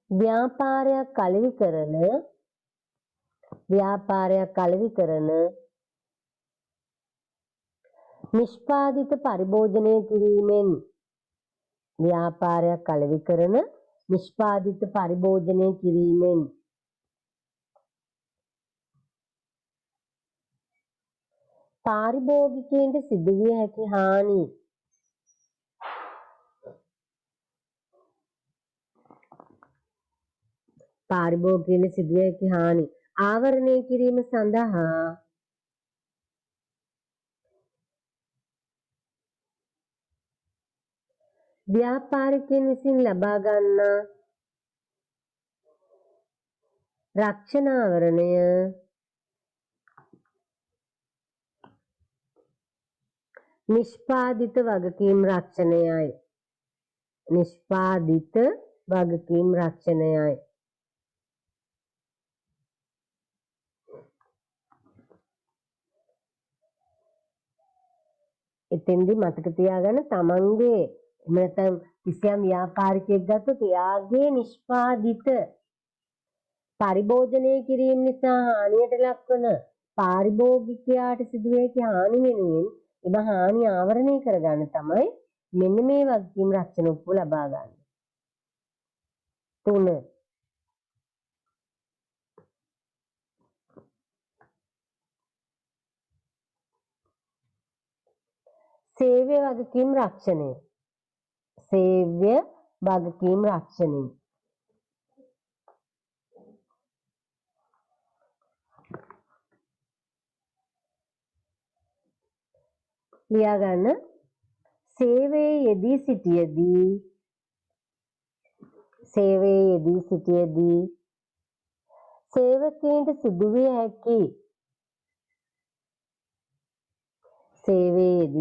ව්‍යාපාරයක් අලෙවි කරන නිෂ්පාදිත පරිභෝජනය කිරීමෙන් පාරිභෝගිකයන්ට සිදුවිය හැකි හානි ආවරණය කිරීම සඳහා ව්‍යාපාරිකයන් විසින් ලබා ගන්නා රක්ෂණාවරණය නිෂ්පාදිත වගකීම් රක්ෂණයයි. එතෙන්දී මතක තියාගන්න තමන්ගේ නැත්නම් කිසියම් ව්‍යාපාරිකයෙක් ගත්තොත් එයාගේ නිෂ්පාදිත පරිභෝජනය කිරීම නිසා හානියට ලක්වන පාරිභෝගිකයාට සිදුවිය හැකි හානි වෙනුවෙන් එම හානි ආවරණය කරගන්න තමයි මෙන්න මේ වගකීම් රක්ෂණ ඔප්පුව ලබා ගන්න. 3. සේව්‍ය වගකීම් රක්ෂණය. ලියා ගන්න සේවයේ යෙදී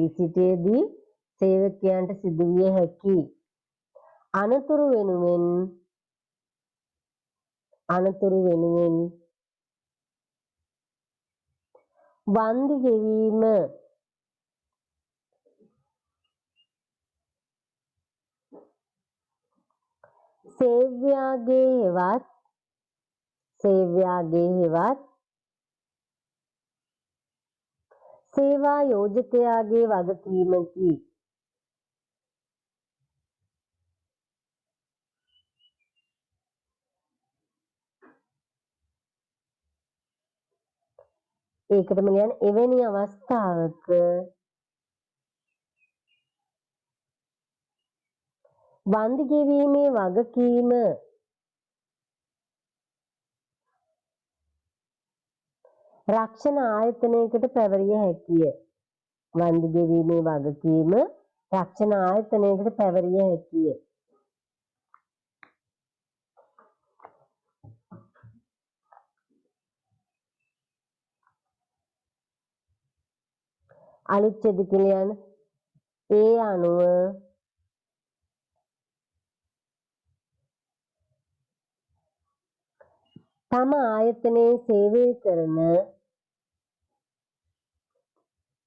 සිටියදී සේවකයන්ට සිදුවිය හැකි අනතුරු වෙනුවෙන් වන්දි ගෙවීම සේව්‍යයාගේ හෙවත් සේවා යෝජකයාගේ වගකීමකි. ඒකටම ලියන්න එවැනි අවස්ථාවක වන්දි ගෙවීමේ වගකීම රක්ෂණ ආයතනයකට පැවරිය හැකිය. අලුත් චෙදිකලියන් ඒ අනුව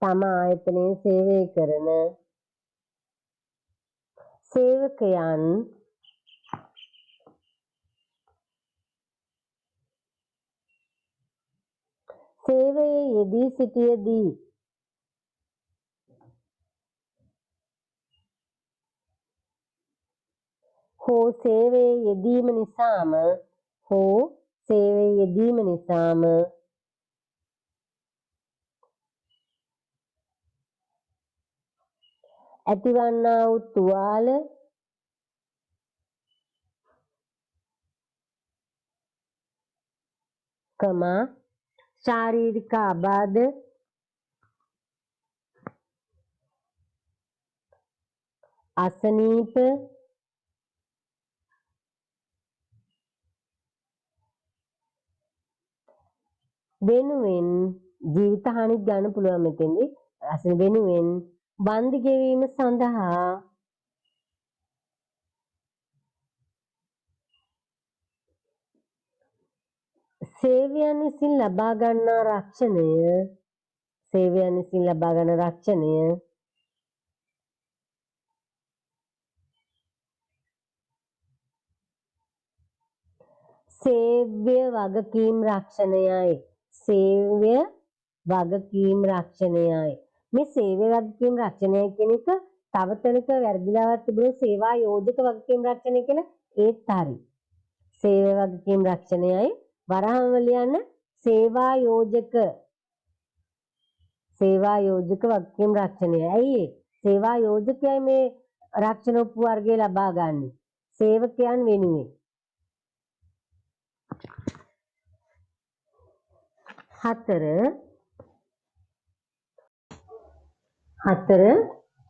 තම ආයතනයේ සේවය කරන සේවකයන් සේවයේ යෙදී සිටියදී හෝ සේවයේ යෙදීම නිසාම ඇතිවන්නා වූ තුවාල ශාරීරික අබාධ අසනීප වෙනුවෙන් ජීවිත හානි ගන්න පුළුවන් මෙතෙන්දී අසන වෙනුවෙන් බන්දි ගෙවීම සඳහා සේවයන් විසින් ලබා ගන්නා රක්ෂණය සේව්‍ය වගකීම් රක්ෂණයයි. මේ සේවය වගකීම් රක්ෂණය කියන එක තව තැනක වැරදිලාවක් තිබුණේ සේවා යෝජක වගකීම් රක්ෂණය කියලා ඒත් හරි. සේවය වගකීම් රක්ෂණයයි වරහන් වල යන සේවා යෝජක වගකීම් රක්ෂණය. ඇයි ඒ? සේවා යෝජකයයි මේ රක්ෂණ උප වර්ගය ලබා ගන්නේ. සේවකයන් වෙනුවෙන්. 4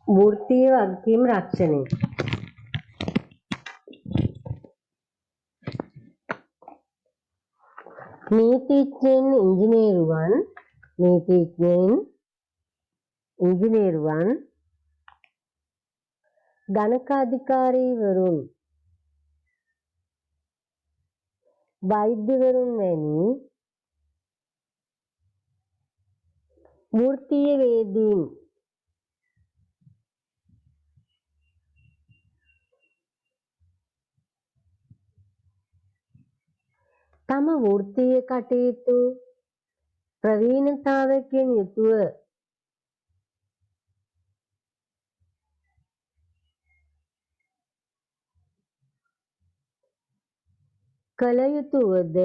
වෘත්තීය වගකීම් රක්ෂණය. නීතිඥයින් ඉංජිනේරුවන් ගණකාධිකාරීවරුන් වෛද්‍යවරුන් වැනි වෘත්තීය වේදීන් තම වෘත්තීය කටයුතු ප්‍රවීණතාවයකින් යුතුව කළ යුතුවද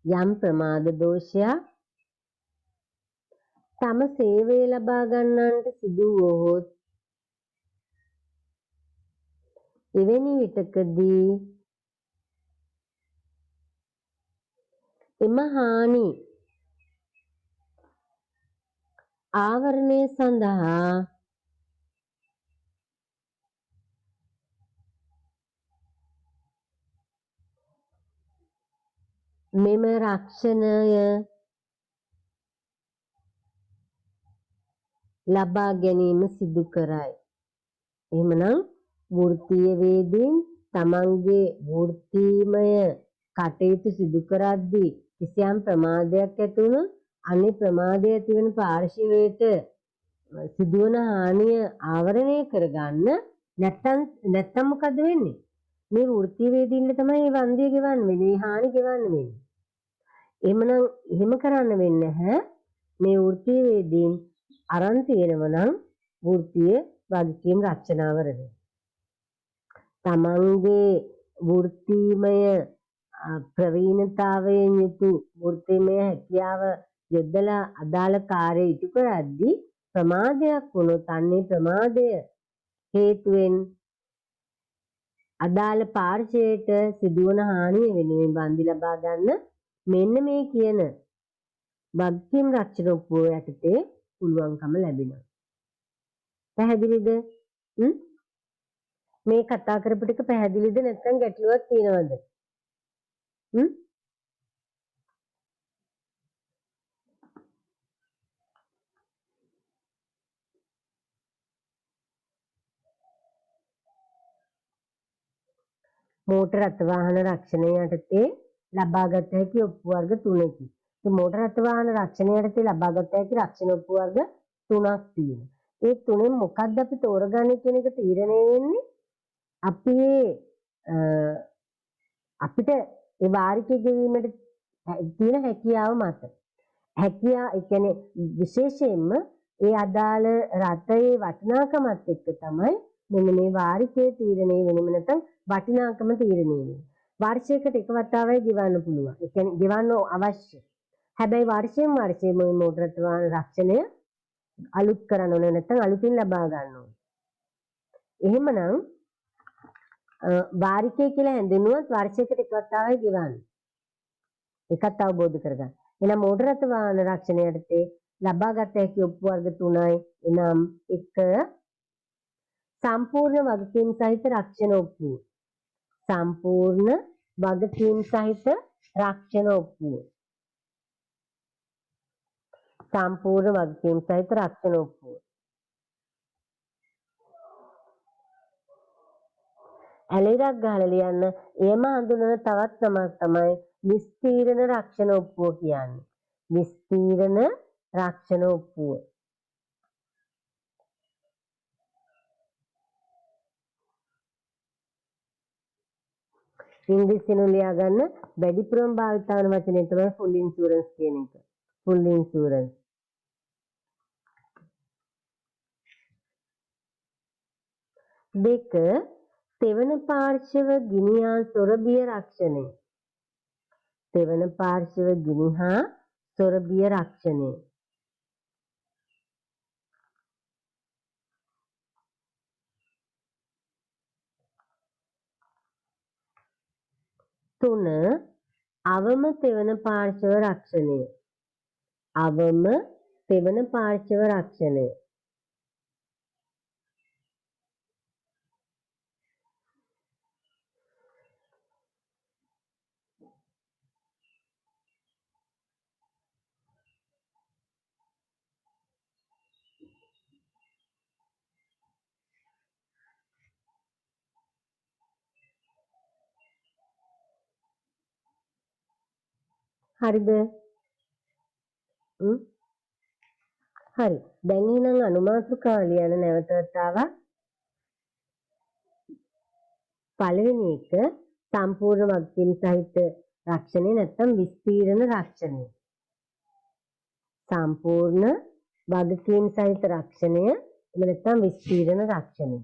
යම් ප්‍රමාද දෝෂයක් තම සේවය ලබා ගන්නන්ට සිදු වුවහොත් එවැනි විටකදී එම හානි ආවරණය සඳහා මෙම රක්ෂණය ලබා ගැනීම සිදු කරයි. එහෙමනම් වෘත්තීය වේදීන් තමන්ගේ වෘත්තීමය කටයුතු සිදු කරද්දී කිසියම් ප්‍රමාදයක් ඇති වුණොත් අනේ ප්‍රමාදය ඇති වෙන පාර්ශවයට සිදුවන හානිය ආවරණය කරගන්න නැත්තම් මොකද වෙන්නේ? මේ වෘත්තීය වේදීන්ට තමයි මේ වන්දිය ගෙවන්න වෙන්නේ, හානි ගෙවන්න වෙන්නේ. එහෙමනම් එහෙම කරන්න වෙන්නේ නැහැ. මේ වෘත්තීය වේදීන් අරන් තියෙනව නම් වෘත්තීය වගකීම් රක්ෂණාවරණය. තමන්ගේ වෘත්තීමය ප්‍රවීණතාවයෙන් යුතු වෘත්තීමය හැකියාව යොදලා අදාළ කාර්යය ඉටු කරද්දී ප්‍රමාදයක් වුණොත් අන්නේ ප්‍රමාදය හේතුවෙන් අදාළ පාර්ශවයට සිදුවන හානිය වෙනුවෙන් බන්දි ලබා ගන්න මෙන්න මේ කියන වගකීම් රක්ෂණ උපුව යටතේ පුළුවන්කම ලැබෙනවා. පැහැදිලිද? මේ කතා කරපු ටික පැහැදිලිද නැත්නම් ගැටලුවක් තියෙනවද? මෝටර රථ වාහන රක්ෂණය යටතේ ලබාගත හැකි ඔප්පු වර්ග 3කි. මේ මෝටර රථ වාහන රක්ෂණය යටතේ ලබාගත හැකි රක්ෂණ ඔප්පු වර්ග 3ක් තියෙනවා. ඒ තුනෙන් මොකක්ද අපි තෝරගන්නේ කියන එක තීරණය වෙන්නේ අපි අපිට ඒ වාරිකය ගෙවීමට තියෙන හැකියාව මත. ඒ කියන්නේ විශේෂයෙන්ම ඒ අදාළ රටේ වටිනාකමත් එක්ක තමයි මෙන්න මේ වාරිකයේ තීරණය වෙන්නේ නැත්නම් වටිනාකම තීරණය වෙන්නේ. වර්ෂයකට එක වතාවයි ගෙවන්න පුළුවන්. ඒ කියන්නේ ගෙවන්න අවශ්‍ය. හැබැයි වර්ෂයෙන් වර්ෂයේ මේ මෝටර වාහන රක්ෂණය අලුත් කරන්න ඕනේ නැත්නම් අලුතින් ලබා ගන්න ඕනේ. එහෙමනම් වාරිකය කියලා හැඳින්වුවත් වර්ෂයකට එක වතාවයි ගෙවන්න. ඒකත් අවබෝධ කරගන්න. එහෙනම් මෝටර වාහන රක්ෂණය යටතේ ලබාගත හැකි ඔප්පු වර්ග 3යි. එනම් 1 සම්පූර්ණ වගකීම් සහිත රක්ෂණ ඔප්පුව. සම්පූර්ණ වගකීම් සහිත රක්ෂණ ඔප්පුව. සම්පූර්ණ වගකීම් සහිත රක්ෂණ ඔප්පුව. ඇලිරක් ගහලා ලියන්න. එයම හඳුනන තවත් නමක් තමයි විස්තීර්ණ රක්ෂණ ඔප්පුව කියන්නේ. විස්තීර්ණ රක්ෂණ ඔප්පුව. ඉංග්‍රීසියෙන් ලියා ගන්න වැඩිපුරම භාවිත වන වචනේ තමයි ෆුල් ඉන්ෂුරන්ස් කියන එක. Full insurance. දෙක තෙවන පාර්ශව ගිනි හා සොරබිය රක්ෂණය. තෙවන පාර්ශව ගිනි හා සොරබිය රක්ෂණය. තුන අවම තෙවන පාර්ශව රක්ෂණය. අවම තෙවන පාර්ශව රක්ෂණය. හරිද? හරි. දැන් එහෙනම් අනුමාත්‍රිකාව ලියන නැවත වතාවක්. පළවෙනි එක සම්පූර්ණ වගකීම් සහිත රක්ෂණය නැත්නම් විස්තීර්ණ රක්ෂණය. සම්පූර්ණ වගකීම් සහිත රක්ෂණය එහෙම නැත්නම් විස්තීර්ණ රක්ෂණය.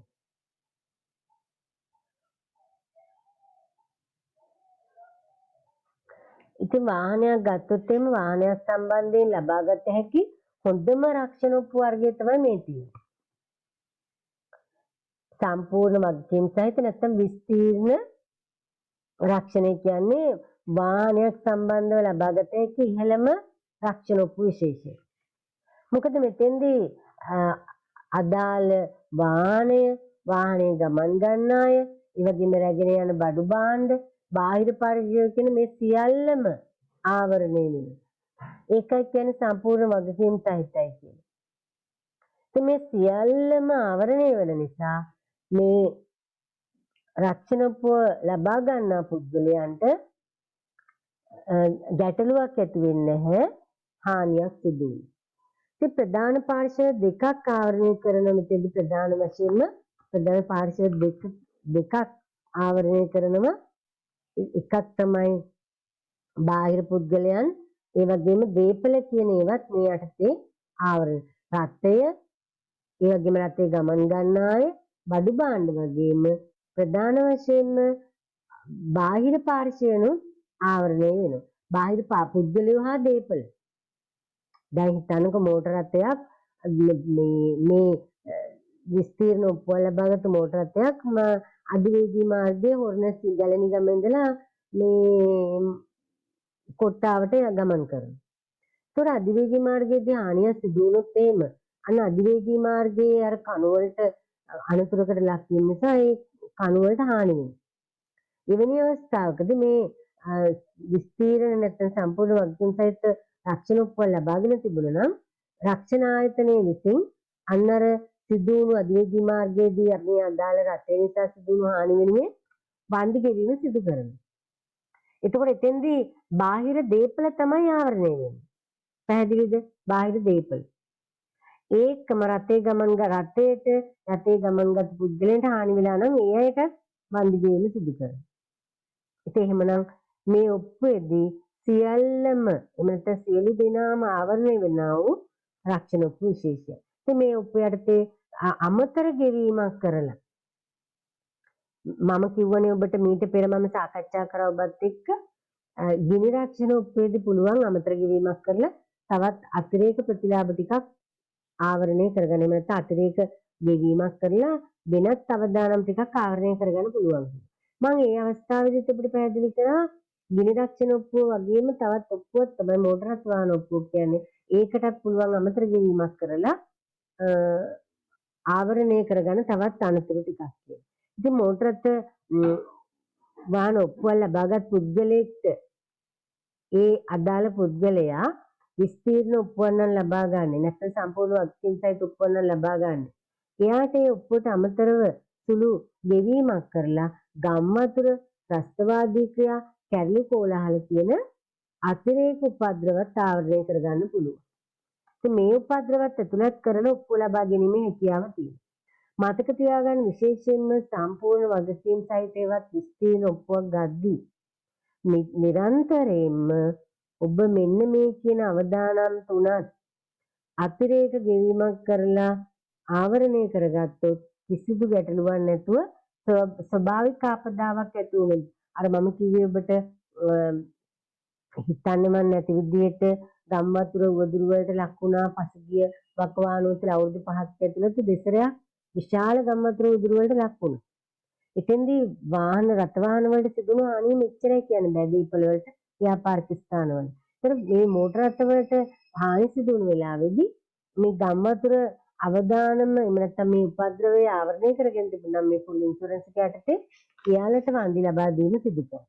ඉතින් වාහනයක් ගත්තොත් එimhe වාහනයක් සම්බන්ධයෙන් ලබාගත හැකි හොඳම රක්ෂණ ඔප්පු වර්ගය තමයි මේ තියෙන්නේ. සම්පූර්ණ වගකීම් සහිත නැත්නම් විස්තීර්ණ රක්ෂණය කියන්නේ වාහනයක් සම්බන්ධව ලබාගත හැකි ඉහළම රක්ෂණ ඔප්පු විශේෂය. මොකද මෙතෙන්දී අදාළ වාහනේ ගමන් ගන්න අය, ඒ වගේම රැගෙන යන බඩු භාණ්ඩ, බාහිර පරිසරය කියන මේ සියල්ලම ආවරණය වෙනවා. ඒකයි කියන්නේ සම්පූර්ණ වගකීම් සහිතයි කියන්නේ. ඉතින් මේ සියල්ලම ආවරණය වෙන නිසා මේ රක්ෂණ ඔප්පුව ලබා ගන්නා පුද්ගලයන්ට ගැටලුවක් ඇති වෙන්නේ නැහැ, හානියක් සිදු වෙන්නේ. ඉතින් ප්‍රධාන පාර්ශ්ව දෙකක් ආවරණය කරන මෙතෙන්දී ප්‍රධාන වශයෙන්ම ප්‍රධාන පාර්ශ්ව දෙකක් ආවරණය කරනවා. එකක් තමයි බාහිර පුද්ගලයන්, ඒ වගේම දීපල කියන ඒවත් මේ යටතේ ආවරණය. රටය, ඒ වගේම රටේ ගමන් ගන්න අය, බඩු භාණ්ඩ වගේම ප්‍රධාන වශයෙන්ම බාහිර පාර්ශ්වයන්ු ආවරණය වෙනවා. බාහිර පුද්ගලයෝ හා දීපල. දැන් හිතන්නකො මෝටර රථයක් මේ විස්තීර්ණ ඔප්පුව ලබාගත් මෝටර රථයක් අධිවේගී මාර්ගයේ හොරණස් ගැලණිගම ඉඳලා මේ කොට්ටාවට ගමන් කරනවා. ඒතර අධිවේගී මාර්ගයේදී හානිය සිදු වුණොත් එහෙම අන්න අධිවේගී මාර්ගයේ අර කණු වලට අනතුරකට ලක් වීම නිසා ඒ කණු වලට හානි වෙනවා. එවැනි අවස්ථාවකදී මේ විස්තීර්ණ නැත්නම් සම්පූර්ණ වගකීම් සහිත රක්ෂණ ඔප්පුව ලබාගෙන තිබුණා නම් රක්ෂණ ආයතනයේ විසින් අන්නර සිදු වුණු අධිවේගී මාර්ගයේදී අපි අදාළ රටේ නිසා සිදු වුණු හානි වෙනුවෙන් වන්දි ගෙවීම සිදු කරනවා. එතකොට එතෙන්දී බාහිර දීපල තමයි ආවරණය වෙන්නේ. පැහැදිලිද? බාහිර දීපල. ඒකම රටේ ගමන්ගත පුද්ගලයන්ට හානි වෙලා නම් ඒ අයට වන්දි ගෙවීම සිදු කරනවා. ඉතින් එහෙමනම් මේ ඔප්පුවේදී සියල්ලම එමෙත සියලු දෙනාම ආවරණය වෙනා වූ රක්ෂණ ඔප්පු විශේෂය. ඉතින් මේ ඔප්පු යටතේ අමතර ගෙවීමක් කරලා මම කිව්වනේ ඔබට මීට පෙර මම සාකච්ඡා කරා ඔබත් එක්ක ගිනි රක්ෂණ ඔප්පුවේදී පුළුවන් අමතර ගෙවීමක් කරලා තවත් අතිරේක ප්‍රතිලාභ ටිකක් ආවරණය කරගන්න. නැත්නම් අතිරේක ගෙවීමක් කරලා වෙනත් අවදානම් ටිකක් ආවරණය කරගන්න පුළුවන්. මම ඒ අවස්ථාවේදීත් අපිට පැහැදිලි කරා ගිනි රක්ෂණ ඔප්පුව වගේම තවත් ඔප්පුවක් තමයි මෝටර රථ වාහන ඔප්පුව කියන්නේ. ඒකටත් පුළුවන් අමතර ගෙවීමක් කරලා ආවරණය කරගන්න තවත් අනතුරු ටිකක් කියලා. ඉතින් මෝටර රථ වාහන ඔප්පුව ලබාගත් පුද්ගලයෙක්ට ඒ අදාළ පුද්ගලයා විස්තීර්ණ ඔප්පුවක් ලබා ගන්න. නැත්නම් සම්පූර්ණ වක්කින් සහිත ඔප්පුවක් ලබා ගන්න. එයාට ඒ ඔප්පුවට අමතරව සුළු ගෙවීමක් කරලා ගම්වතුර, ත්‍රස්තවාදී ක්‍රියා, කැරලි කෝලාහල කියන අතිරේක උපද්‍රවත් ආවරණය කරගන්න පුළුවන්. ඉතින් මේ උපද්‍රවත් ඇතුළත් කරලා ඔප්පුව ලබා ගැනීමේ හැකියාව තියෙනවා. මතක තියාගන්න විශේෂයෙන්ම සම්පූර්ණ වගකීම් සහිතවත් විස්තීර්ණ ඔප්පුවක් ගද්දී නිරන්තරයෙන්ම ඔබ මෙන්න මේ කියන අවදානම් තුනත් අතිරේක ගෙවීමක් කරලා ආවරණය කරගත්තොත් කිසිදු ගැටලුවක් නැතුව ස්වභාවික ආපදාවක් ඇති වුණොත් අර මම කිව්වේ ඔබට හිතන්නේම නැති විදිහට ගම්වතුර උවදුරු වලට ලක් වුණා පසුගිය වකවානුවල අවුරුදු 5ක් ඇතුළත දෙසරයක් විශාල ගම්වතුර උවදුරු වලට ලක් වුණා. එතෙන්දී රථ වාහන වලට සිදුණු හානිය මෙච්චරයි කියන්න බෑ දීපල වලට ව්‍යාපාරික ස්ථානවල. ඒතර මේ මෝටර රථ වලට හානි සිදුණු වෙලාවේදී මේ ගම්වතුර අවදානම එහෙම නැත්නම් මේ උපද්‍රවය ආවරණය කරගෙන තිබුණා මේ ෆුල් ඉන්ෂුරන්ස් එක යටතේ එයාලට වන්දි ලබා දීම සිදු කරනවා.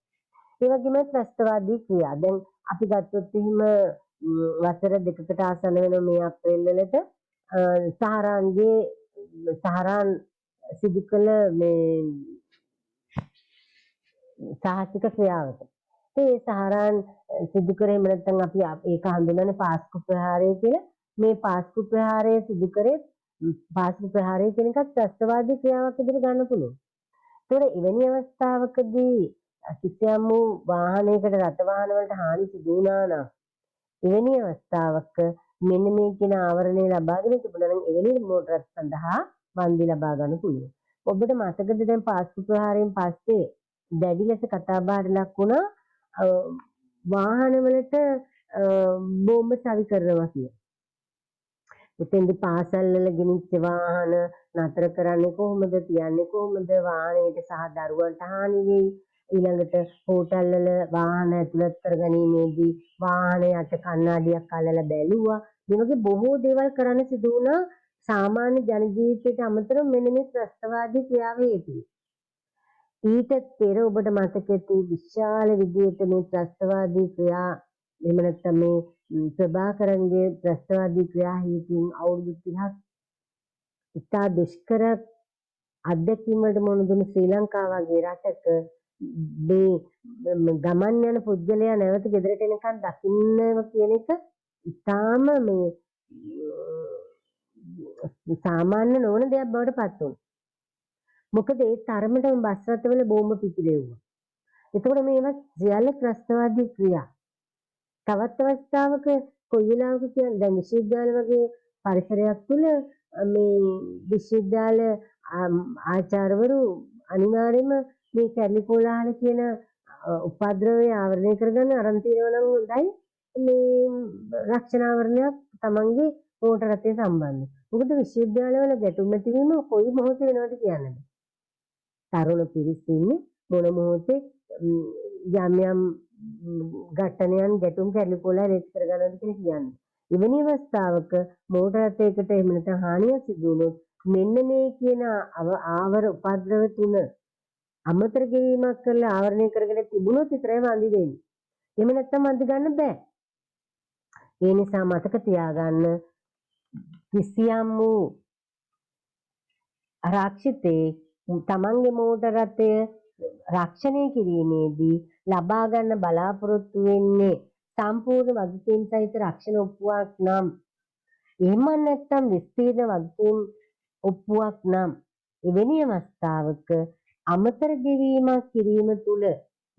ඒ වගේම ත්‍රස්තවාදී ක්‍රියා. දැන් අපි ගත්තොත් එහෙම වසර දෙකකට ආසන්න වෙන මේ අප්‍රේල් වලට සහරාන් සිදු කළ මේ සාහසික ක්‍රියාවක. ඒ සහරාන් සිදු කරේ නැත්නම් අපි ඒක හඳුනන්නේ පාස්කු ප්‍රහාරය කියලා. මේ පාස්කු ප්‍රහාරය සිදු කරේ පාස්කු ප්‍රහාරය කියන එකත් ත්‍රස්තවාදී ක්‍රියාවක් විදිහට ගන්න පුළුවන්. ඒතකොට එවැනි අවස්ථාවකදී කිසියම් වූ වාහනයකට රථ වාහන වලට හානි සිදු වුණා නම් එවැනි අවස්ථාවක මෙන්න මේ කියන ආවරණය ලබාගෙන තිබුණා නම් එවැනි මෝටර රථ සඳහා වන්දි ලබා ගන්න පුළුවන්. ඔබට මතකද දැන් පාස්කු ප්‍රහාරයෙන් පස්සේ දැඩි ලෙස කතා බහට ලක් වුණා වාහන වලට බෝම්බ සවි කරනවා කියලා. එතෙන්දි පාසල් වල ගෙනිච්ච වාහන නතර කරන්නේ කොහොමද? තියන්නේ කොහොමද? වාහනයට සහ දරුවන්ට හානි වෙයි. ඊළඟට හෝටල් වල වාහන ඇතුළත් කර ගැනීමේදී වාහනයට කණ්ණාඩියක් අල්ලලා බැලුවා. මේ වගේ බොහෝ දේවල් කරන්න සිදු වුණා සාමාන්‍ය ජන ජීවිතයට අමතරව මෙන්න මේ ත්‍රස්තවාදී ක්‍රියාව හේතුවෙන්. ඊට පෙර ඔබට මතක ඇති විශාල විදියට මේ ත්‍රස්තවාදී ක්‍රියා එහෙම නැත්නම් මේ ප්‍රභාකරන්ගේ ත්‍රස්තවාදී ක්‍රියා හේතුවෙන් අවුරුදු 30ක් ඉතා දුෂ්කර අත්දැකීම් වලට මුහුණ දුන් ශ්‍රී ලංකාව වගේ රටක මේ ගමන් යන පුද්ගලයා නැවත ගෙදරට එනකන් දකින්නව කියන එක ඉතාම මේ සාමාන්‍ය නොවන දෙයක් බවට පත් වුණා. මොකද ඒ තරමටම බස් රථවල බෝම්බ පිපිරෙව්වා. එතකොට මේවා සියල්ල ත්‍රස්තවාදී ක්‍රියා. තවත් අවස්ථාවක කොයි වෙලාවක කියන්නේ දැන් විශ්වවිද්‍යාල වගේ පරිසරයක් තුළ මේ විශ්වවිද්‍යාල ආචාර්යවරු අනිවාර්යයෙන්ම මේ කැරලි කෝලාහල කියන උපද්‍රවය ආවරණය කරගන්න අරන් තියෙනවා නම් හොඳයි මේ රක්ෂණ ආවරණයක් තමන්ගේ මෝටර රථය සම්බන්ධ. මොකද විශ්වවිද්‍යාලවල ගැටුම් ඇතිවීම කොයි මොහොතේ වෙනවද කියන්නේ නැහැ. තරුණ පිරිස ඉන්නේ මොන මොහොතේ යම් යම් ඝටනයන් ගැටුම් කැරලි කෝලාහල රේත් කරගන්නවද කියලා කියන්නේ. එවැනි අවස්ථාවක මෝටර රථයකට එහෙම නැත්නම් හානිය සිදු වුණොත් මෙන්න මේ කියන ආවර උපද්‍රව තුන අමතර ගෙවීමක් කරලා ආවරණය කරගෙන තිබුණොත් විතරයි වන්දි දෙන්නේ. එහෙම නැත්නම් වන්දි ගන්න බෑ. ඒ නිසා මතක තියාගන්න කිසියම් වූ ආරක්ෂිතේ තමන්ගේ මෝටර රථය රක්ෂණය කිරීමේදී ලබා ගන්න බලාපොරොත්තු වෙන්නේ සම්පූර්ණ වගකීම් සහිත රක්ෂණ ඔප්පුවක් නම්, එහෙම නැත්නම් විස්තීර්ණ වගකීම් ඔප්පුවක් නම්, එවැනි අවස්ථාවක අමතර ගෙවීමක් කිරීම තුළ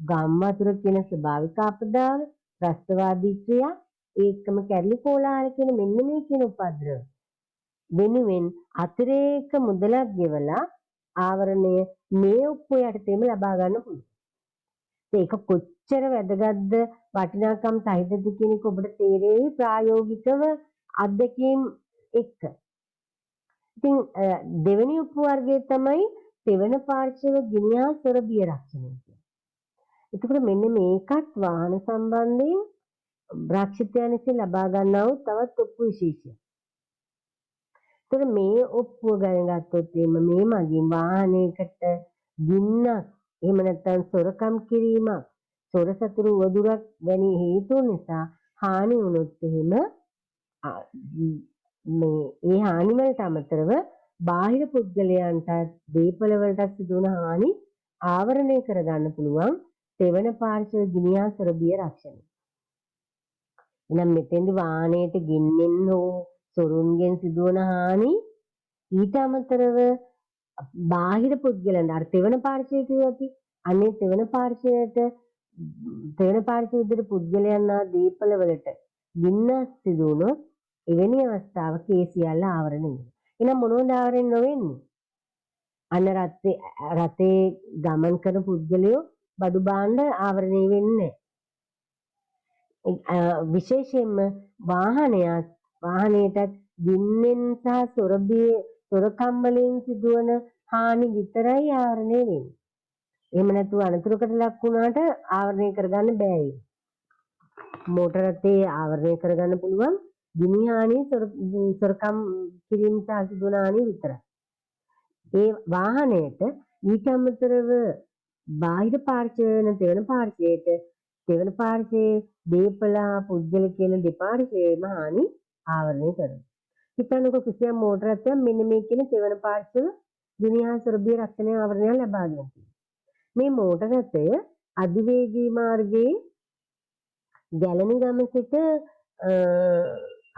ගම් වතුර කියන ස්වභාවික ආපදාව, ත්‍රස්තවාදී ක්‍රියා, ඒකම කැරලි කෝලාහල කියන මෙන්න මේ කියන උපද්‍රව වෙනුවෙන් අතිරේක මුදලක් ගෙවලා ආවරණය මේ ඔප්පුව යටතේම ලබා ගන්න පුළුවන්. ඒක කොච්චර වැදගත්ද, වටිනාකම් සහිතද කියන එක ඔබට තේරෙයි ප්‍රායෝගිකව අත්දැකීම් එක්ක. ඉතින් දෙවෙනි ඔප්පු වර්ගය තමයි තෙවන පාර්ශ්ව ගිනිහා සොර බිය රක්ෂණය කියන්නේ. එතකොට මෙන්න මේකත් වාහන සම්බන්ධයෙන් රක්ෂිතයන් විසින් ලබා ගන්නා වූ තවත් ඔප්පු විශේෂයක්. ඒතර මේ ඔප්පුව ගැන ගත්තොත් මේ මගින් වාහනයකට ගින්නක්, එහෙම නැත්නම් සොරකම් කිරීමක්, සොර සතුරු වදුරක් වැනි හේතු නිසා හානි වුණොත් එහෙම ඒ හානි වලට අමතරව බාහිර පුද්ගලයන්ට දීපල වලට සිදුවන හානි ආවරණය කරගන්න පුළුවන් තෙවන පාර්ශ්ව ගිනිහා සොර බිය රක්ෂණය. එහෙනම් මෙතෙන්දි වාහනයට ගින්නෙන් හෝ සොරුන්ගෙන් සිදුවන හානි ඊට අමතරව බාහිර පුද්ගලයන් අර තෙවන පාර්ශ්වය කියවති අනේ තෙවන පාර්ශ්වයට තෙවන පාර්ශ්වයේ විදිහට පුද්ගලයන් ආ දීපල වලට ගින්න සිදු වුණොත් එවැනි අවස්ථාවක ඒ සියල්ල ආවරණය වෙනවා. එහෙනම් මොනවද ආවරණය නොවෙන්නේ? අන්න රටේ ගමන් කරන පුද්ගලයෝ බඩු භාණ්ඩ ආවරණය වෙන්නේ නැහැ. විශේෂයෙන්ම වාහනයටත් ගින්නෙන් සහ සොරකම් වලින් සිදුවන හානි විතරයි ආවරණය වෙන්නේ. එහෙම නැතුව අනතුරකට ලක් වුණාට ආවරණය කරගන්න බෑ ඒක. මෝටර රථේ ආවරණය කරගන්න පුළුවන් ගිනි හානි සොරකම් කිරීම සහ සිදුවන හානි විතරයි. ඒ වාහනයට ඊට අමතරව බාහිර පාර්ශ්වයෙන් තෙවන පාර්ශ්වයේ දීපලා පුද්ගල කියන දෙපාර්ශ්වයේම හානි ආවරණය කරනවා. හිතන්නකො කිසියම් මෝටර රථයක් මෙන්න මේ කියන තෙවන පාර්ශ්ව ගිනිහා සොර බිය රක්ෂණය ආවරණය ලබා ගන්නවා. මේ මෝටර රථය අධිවේගී මාර්ගයේ ගැලණි ගම සිට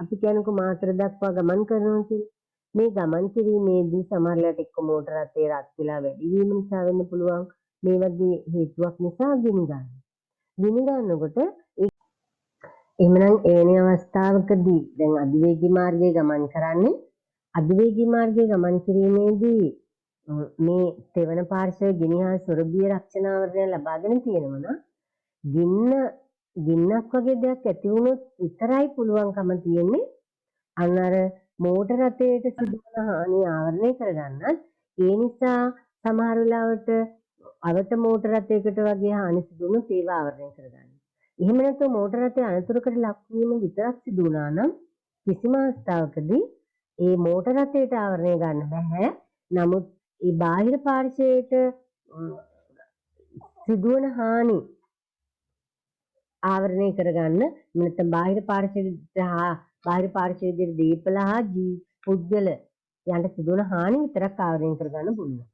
අපි කියනකො මාතර දක්වා ගමන් කරනවා කියලා. මේ ගමන් කිරීමේදී සමහරවිට එක්ක මෝටර රථේ රත් වෙලා වැඩි වීම නිසා වෙන්න පුළුවන්. මේ වගේ හේතුවක් නිසා ගිනි ගන්නවා. ගිනි ගන්නකොට එහෙමනම් එවැනි අවස්ථාවකදී දැන් අධිවේගී මාර්ගයේ ගමන් කරන්නේ අධිවේගී මාර්ගයේ ගමන් කිරීමේදී මේ තෙවන පාර්ශ්වයේ ගිනිහා සොර බිය රක්ෂණ ආවරණය ලබාගෙන තියෙනවා නම් ගින්නක් වගේ දෙයක් ඇති වුණොත් විතරයි පුළුවන්කම තියෙන්නේ අන්නර මෝටර රථයට සිදුවන හානිය ආවරණය කරගන්නත්. ඒ නිසා සමහර වෙලාවට අවට මෝටර රථයකට වගේ හානි සිදු වුණොත් ඒව ආවරණය කරගන්න. එහෙම නැත්නම් මෝටර රථය අනතුරකට ලක් වීම විතරක් සිදු වුණා නම් කිසිම අවස්ථාවකදී ඒ මෝටර රථයට ආවරණය ගන්න බෑ. නමුත් ඒ බාහිර පාර්ශ්වයට සිදුවන හානි ආවරණය කරගන්න නැත්නම් බාහිර පාර්ශ්වයේ දීපලා පුද්ගල යන්ට සිදුවන හානි විතරක් ආවරණය කරගන්න පුළුවන්.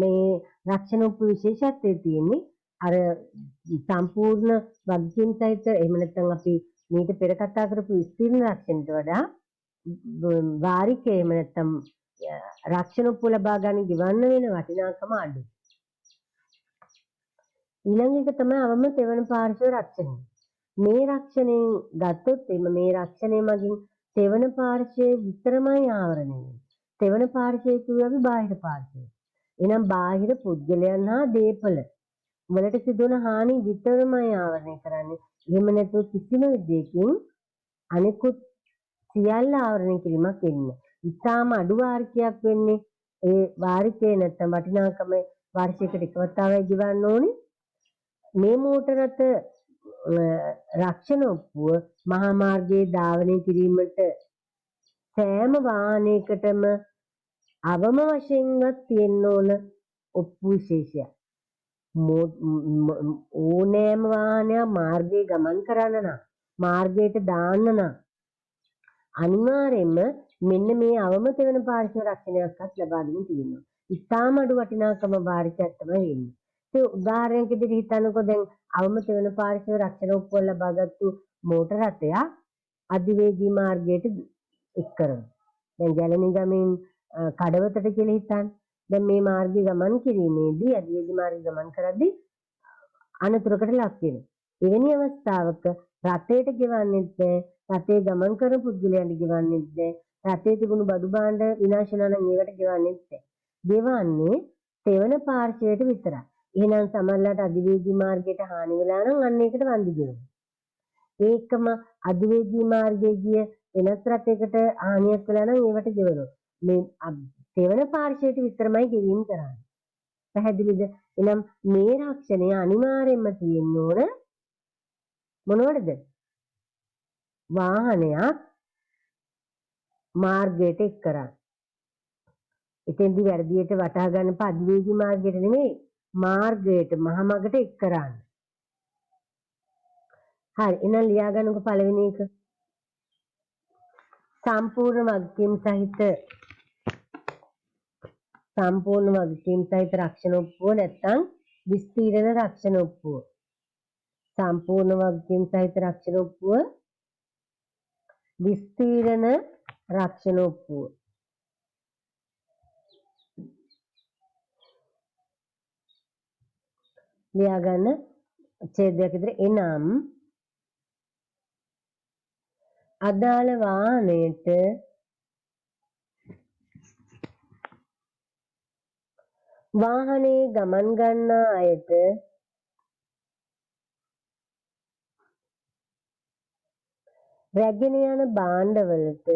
මේ රක්ෂණ උප විශේෂත්වයේ තියෙන්නේ අර සම්පූර්ණ වගකීම් සහිත එහෙම නැත්නම් අපි මීට පෙර කතා කරපු විස්තීර්ණ රක්ෂණයට වඩා වාරික එහෙම නැත්නම් රක්ෂණ උප ලබා ගන්න ගිවන්න වෙන වටිනාකම අඩුයි. ඊළඟ එක තමයි අවම තෙවන පාර්ශ්ව රක්ෂණය. මේ රක්ෂණයෙන් ගත්තොත් මේ රක්ෂණය මගින් තෙවන පාර්ශ්වයේ විතරමයි ආවරණය වෙන්නේ. තෙවන පාර්ශ්වයේ කියුවේ බාහිර පාර්ශ්වය. එහෙනම් බාහිර පුද්ගලයන් හා දේපල වලට සිදුවන හානි විතරමයි ආවරණය කරන්නේ. එහෙම නැතුව කිසිම විදියකින් අනිකුත් සියල්ල ආවරණය කිරීමක් වෙන්නේ. ඉතාම අඩු වාරිකයක් වෙන්නේ ඒ වාරිකේ නැත්නම් වටිනාකම වර්ෂයකට එක වතාවයි ගෙවන්න ඕනේ. මේ මෝටර රථ රක්ෂණ ඔප්පුව මහා මාර්ගයේ ධාවනය කිරීමට සෑම වාහනයකටම අවම වශයෙන්වත් තියෙන්න ඕන ඔප්පු විශේෂයක්. ඕනෑම වාහනයක් මාර්ගයේ ගමන් කරන්න නම් මාර්ගයට දාන්න නම් අනිවාර්යයෙන්ම මෙන්න මේ අවම තෙවන පාර්ශ්ව රක්ෂණයක්වත් ලබාගෙන තියෙනවා. ඉතාම අඩු වටිනාකම භාරිතයක් තමයි වෙන්නේ. ඒ උදාහරණයක් විදිහට හිතන්නකෝ දැන් අවම තෙවන පාර්ශ්ව රක්ෂණ උපකරණ ලබාගත්තු මෝටර රථයක් අධිවේගී මාර්ගයට එක් කරනවා. දැන් ගැලණි ගමෙන් කඩවතට කියලා හිතන්න. දැන් මේ මාර්ගය ගමන් කිරීමේදී අධිවේගී මාර්ගය ගමන් කරද්දී අනතුරකට ලක් වෙනවා. එවැනි අවස්ථාවක රථයට ගෙවන්නෙත් නැහැ, රථයේ ගමන් කරන පුද්ගලයන්ට ගෙවන්නෙත් නැහැ, රථයේ තිබුණු බඩු භාණ්ඩ විනාශ වෙනා නම් ඒවට ගෙවන්නෙත් නැහැ. ගෙවන්නේ තෙවන පාර්ශ්වයට විතරයි. එහෙනම් සමහරලාට අධිවේගී මාර්ගයට හානි වෙලා නම් අන්න ඒකට වන්දි ගෙවනවා. ඒකම අධිවේගී මාර්ගයේ ගිය වෙනත් රථයකට හානියක් වෙලා නම් ඒවට ගෙවනවා. මේ තෙවන පාර්ශ්වයට විතරමයි ගෙවීම කරන්නේ. පැහැදිලිද? එනම් මේ රක්ෂණය අනිවාර්යයෙන්ම තියෙන්න ඕන මොනවටද? වාහනයක් මාර්ගයට එක් කරන්න. එතෙන්දි වැඩියට වටහා ගන්න අධිවේගී මාර්ගයට නෙමෙයි මාර්ගයට මහමගට එක් කරන්න. හරි එහෙනම් ලියා ගන්නකො පළවෙනි එක. සම්පූර්ණ වගකීම් සහිත රක්ෂණ ඔප්පුව නැත්නම් විස්තීර්ණ රක්ෂණ ඔප්පුව. සම්පූර්ණ වගකීම් සහිත රක්ෂණ ඔප්පුව විස්තීර්ණ රක්ෂණ ඔප්පුව. ලියා ගන්න ඡේදයක් විතර එනම් අදාළ වාහනයට වාහනේ ගමන් ගන්නා අයට රැගෙන යන භාණ්ඩවලට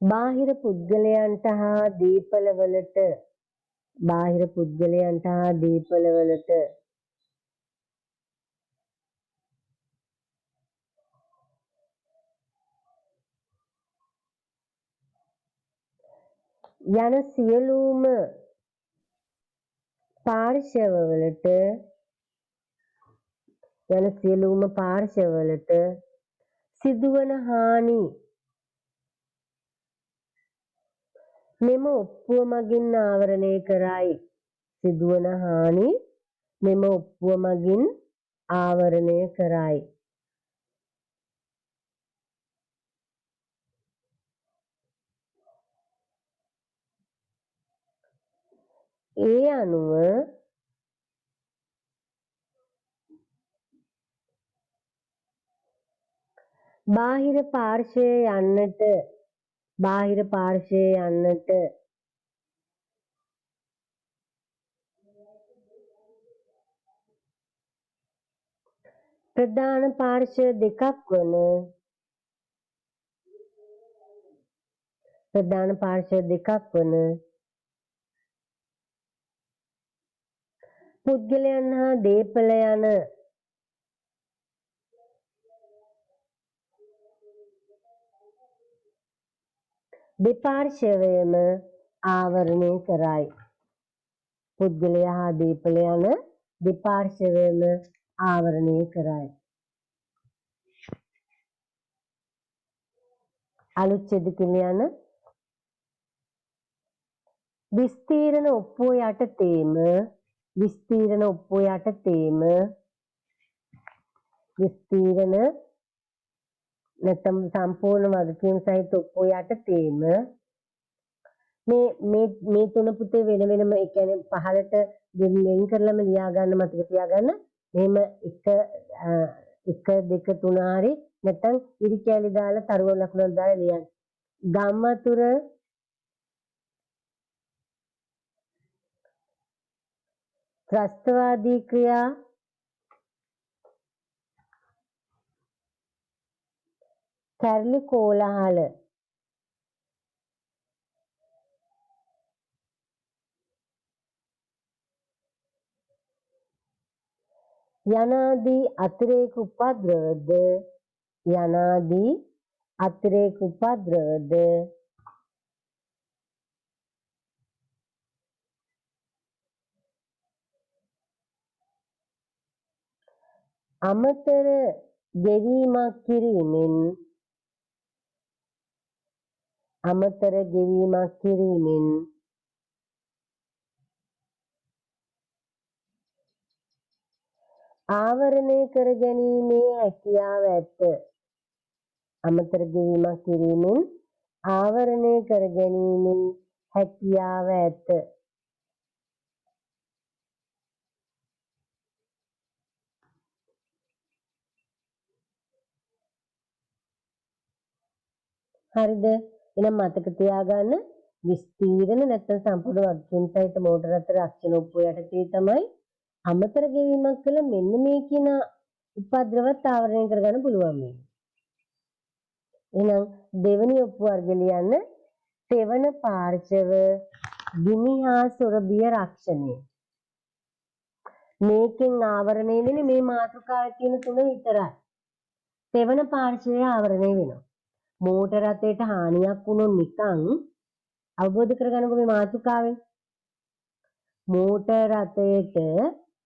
බාහිර පුද්ගලයන්ට හා දීපලවලට යන සියලුම පාර්ශවවලට සිදුවන හානි මෙම ඔප්පුව මගින් ආවරණය කරයි. සිදුවන හානි මෙම ඔප්පුව මගින් ආවරණය කරයි. ඒ අනුව බාහිර පාර්ශ්වයේ යන්නට ප්‍රධාන පාර්ශ්ව දෙකක් වන පුද්ගලයන් හා දේපල යන දෙපාර්ශ්වයම ආවරණය කරයි. පුද්ගලයා හා දේපල යන දෙපාර්ශ්වයම ආවරණය කරයි. අලුත් ඡේදකෙල යන විස්තීර්ණ ඔප්පුව යටතේම නැත්නම් සම්පූර්ණ වගකීම් සහිත ඔප්පුව යටතේම මේ තුන පුතේ වෙන වෙනම ඒ කියන්නේ පහලට වෙන් කරලම ලියා ගන්න මතක තියාගන්න. මෙහෙම 1 2 3 හරි නැත්නම් ඉරි කැලි දාලා තරුව ලකුණක් දාලා ලියන්න. ගම් වතුර ත්‍රස්තවාදී ක්‍රියා කැරලි කෝලාහල යනාදී අතිරේක උපද්‍රවද අමතර ගෙවීමක් කිරීමෙන් අමතර ගෙවීමක් කිරීමෙන් ආවරණය කර ගැනීමේ හැකියාව ඇත. අමතර ගෙවීමක් කිරීමෙන් ආවරණය කර ගැනීමේ හැකියාව ඇත. හරිද? එහෙනම් මතක තියාගන්න විස්තීර්ණ නැත්නම් සම්පූර්ණ වගකීම් සහිත මෝටර අතර අක්ෂර ඔප්පු යටතේ තමයි අමතර ගෙවීමක් කළ මෙන්න මේ කියන උපද්‍රවත් ආවරණය කරගන්න පුළුවන් මේ. එහෙනම් දෙවෙනි ඔප්පු වර්ගය ලියන්න තෙවන පාර්ශව ගිනි හා සොරබිය රක්ෂණය. මේකෙන් ආවරණය වෙන්නේ මේ මාතෘකාවේ තියෙන තුන විතරයි. තෙවන පාර්ශවය ආවරණය වෙනවා. මෝටර රථයට හානියක් වුණොත් නිකන් අවබෝධ කරගන්නකො මේ මාතෘකාවෙන්. මෝටර රථයට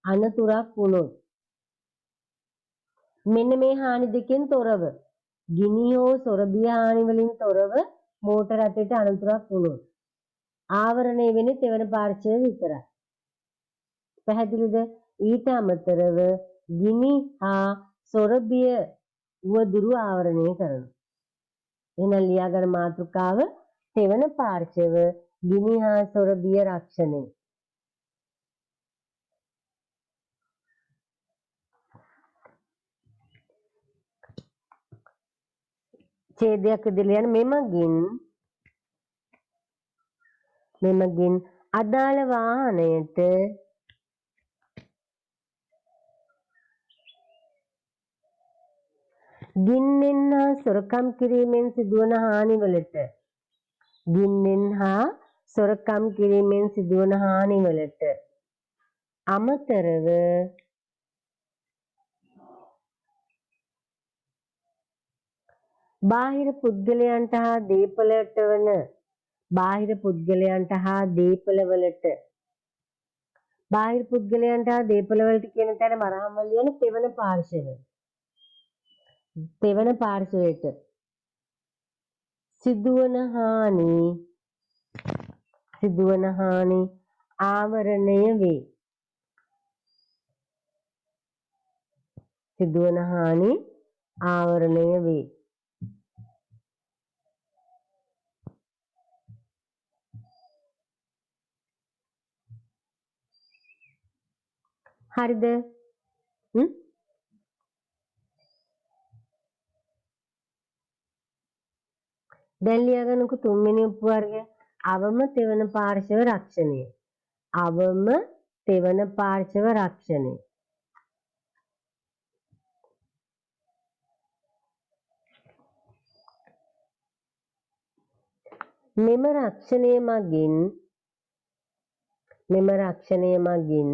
අනතුරක් වුණොත් මෙන්න මේ හානි දෙකෙන් තොරව ගිනි හෝ සොරබිය හානි වලින් තොරව මෝටර රථයට අනතුරක් වුණොත් ආවරණය වෙන්නේ තෙවන පාර්ශවය විතරයි. පැහැදිලිද? ඊට අමතරව ගිනි හා සොරබිය උවදුරු ආවරණය කරනවා. එහෙනම් ලියාගන්න මාතෘකාව තෙවන පාර්ශව ගිනි හා සොරබිය රක්ෂණය. ඡේදයක් ඉදිරිය යන මෙමගින් අදාළ වාහනයට ගින්නෙන් හා සොරකම් කිරීමෙන් සිදුවන හානිවලට අමතරව බාහිර පුද්ගලයන්ට හා දේපළවලට කියන තැන වරහන් වල ලියන තෙවන පාර්ශවයට සිදුවන හානි ආවරණය වේ. හරිද? දැන් ලියාගන්නකො තුන්වෙනි උප වර්ගය අවම තෙවන පාර්ශව රක්ෂණය. මෙම රක්ෂණය මගින්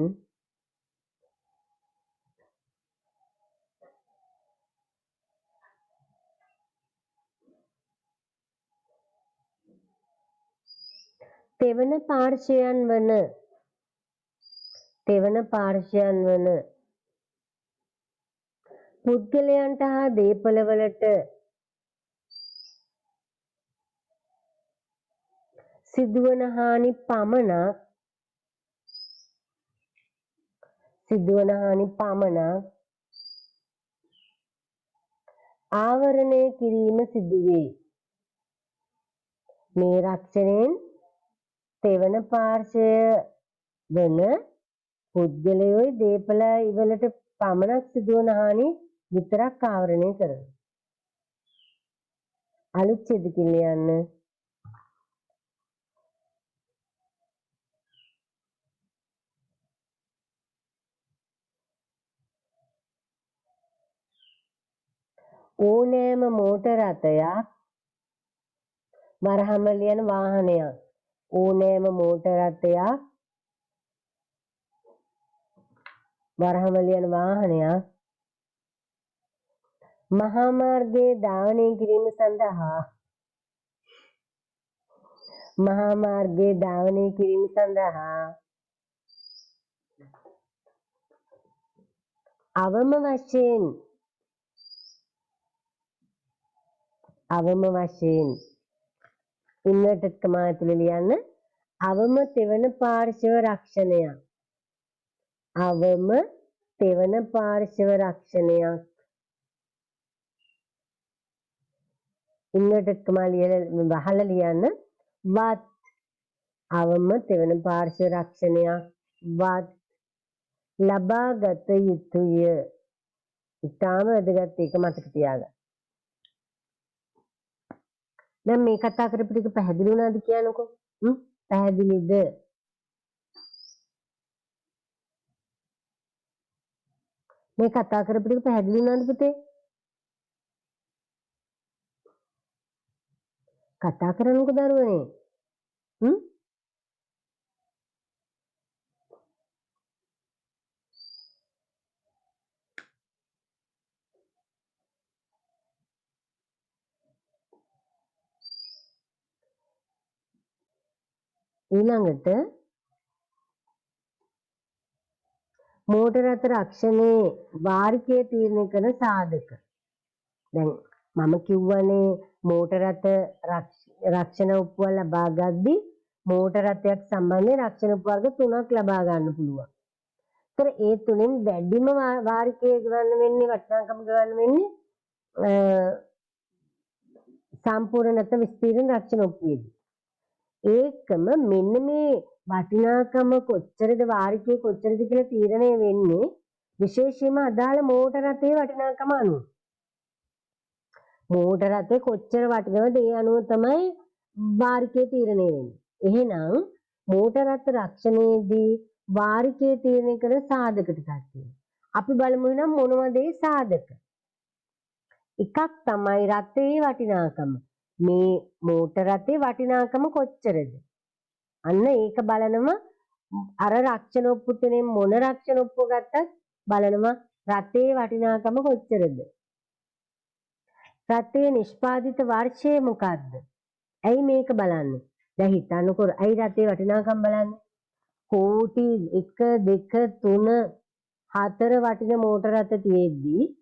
තෙවන පාර්ශවයන් වන පුද්ගලයන්ට හා දේපළවලට සිදුවන හානි පමණක් ආවරණය කිරීම සිදුවේ. මේ රක්ෂණයෙන් තෙවන පාර්ශවය වන පුද්ගලයෝයි දේපළයි වලට පමණක් සිදුවන හානි විතරක් ආවරණය කරනවා. අලුත් ඡේදකින් ලියන්න. ඕනෑම මෝටර රථයක් වරහන් වල ලියන වාහනයක්. ඕනෑම මෝටර රථයක් වරහන් වල ලියන වාහනයක් මහා මාර්ගයේ ධාවනය කිරීම සඳහා අවම වශයෙන් ඉන්වර්ටඩ් කමා ඇතුලේ ලියන්න අවම තෙවන පාර්ශව රක්ෂණයක්. අවම තෙවන පාර්ශව රක්ෂණයක්. ඉන්වර්ටඩ් කමා වහලා ලියන්න වත් අවම තෙවන පාර්ශව රක්ෂණයක් වත් ලබාගත යුතුය. ඉතාම වැදගත් ඒක මතක තියාගන්න. දැන් මේ කතා කරපු ටික පැහැදිලි වුණාද කියනකො? පැහැදිලිද? මේ කතා කරපු ටික පැහැදිලි වුණාද පුතේ? කතා කරන්නකො දරුවනේ. ඊළඟට මෝටර රථ රක්ෂණයේ වාරිකය තීරණය කරන සාධක. දැන් මම කිව්වනේ මෝටර රථ රක්ෂණ උපුවල් ලබා ගද්දී මෝටර රථයක් සම්බන්ධයෙන් රක්ෂණ උපවර්ග 3ක් ලබා ගන්න පුළුවන්. ඒතර ඒ තුනෙන් වැඩිම වාරිකය ගන්න වෙන්නේ වටිනාකම ගන්න වෙන්නේ සම්පූර්ණ නැත්නම් විස්තීර්ණ රක්ෂණ උපුවේදී. ඒකම මෙන්න මේ වටිනාකම කොච්චරද වාරිකයේ කොච්චරද කියලා තීරණය වෙන්නේ විශේෂයෙන්ම අදාළ මෝටර රථයේ වටිනාකම අනුව. මෝටර රථේ කොච්චර වටිනවද ඒ අනුව තමයි වාරිකයේ තීරණය වෙන්නේ. එහෙනම් මෝටර රථ රක්ෂණයේදී වාරිකයේ තීරණය කරන සාධක ටිකක් තියෙනවා. අපි බලමු එහෙනම් මොනවද ඒ සාධක? එකක් තමයි රථයේ වටිනාකම. මේ මෝටර රථේ වටිනාකම කොච්චරද? අන්න ඒක බලනවා අර රක්ෂණ ඔප්පුතෙන් මොන රක්ෂණ ඔප්පුව ගත්තත් බලනවා රථේ වටිනාකම කොච්චරද? රථයේ නිෂ්පාදිත වර්ෂය මොකක්ද? ඇයි මේක බලන්නේ? දැන් හිතන්නකො ඇයි රථේ වටිනාකම බලන්නේ? කෝටි 1 2 3 4 වටින මෝටර රථ තියෙද්දී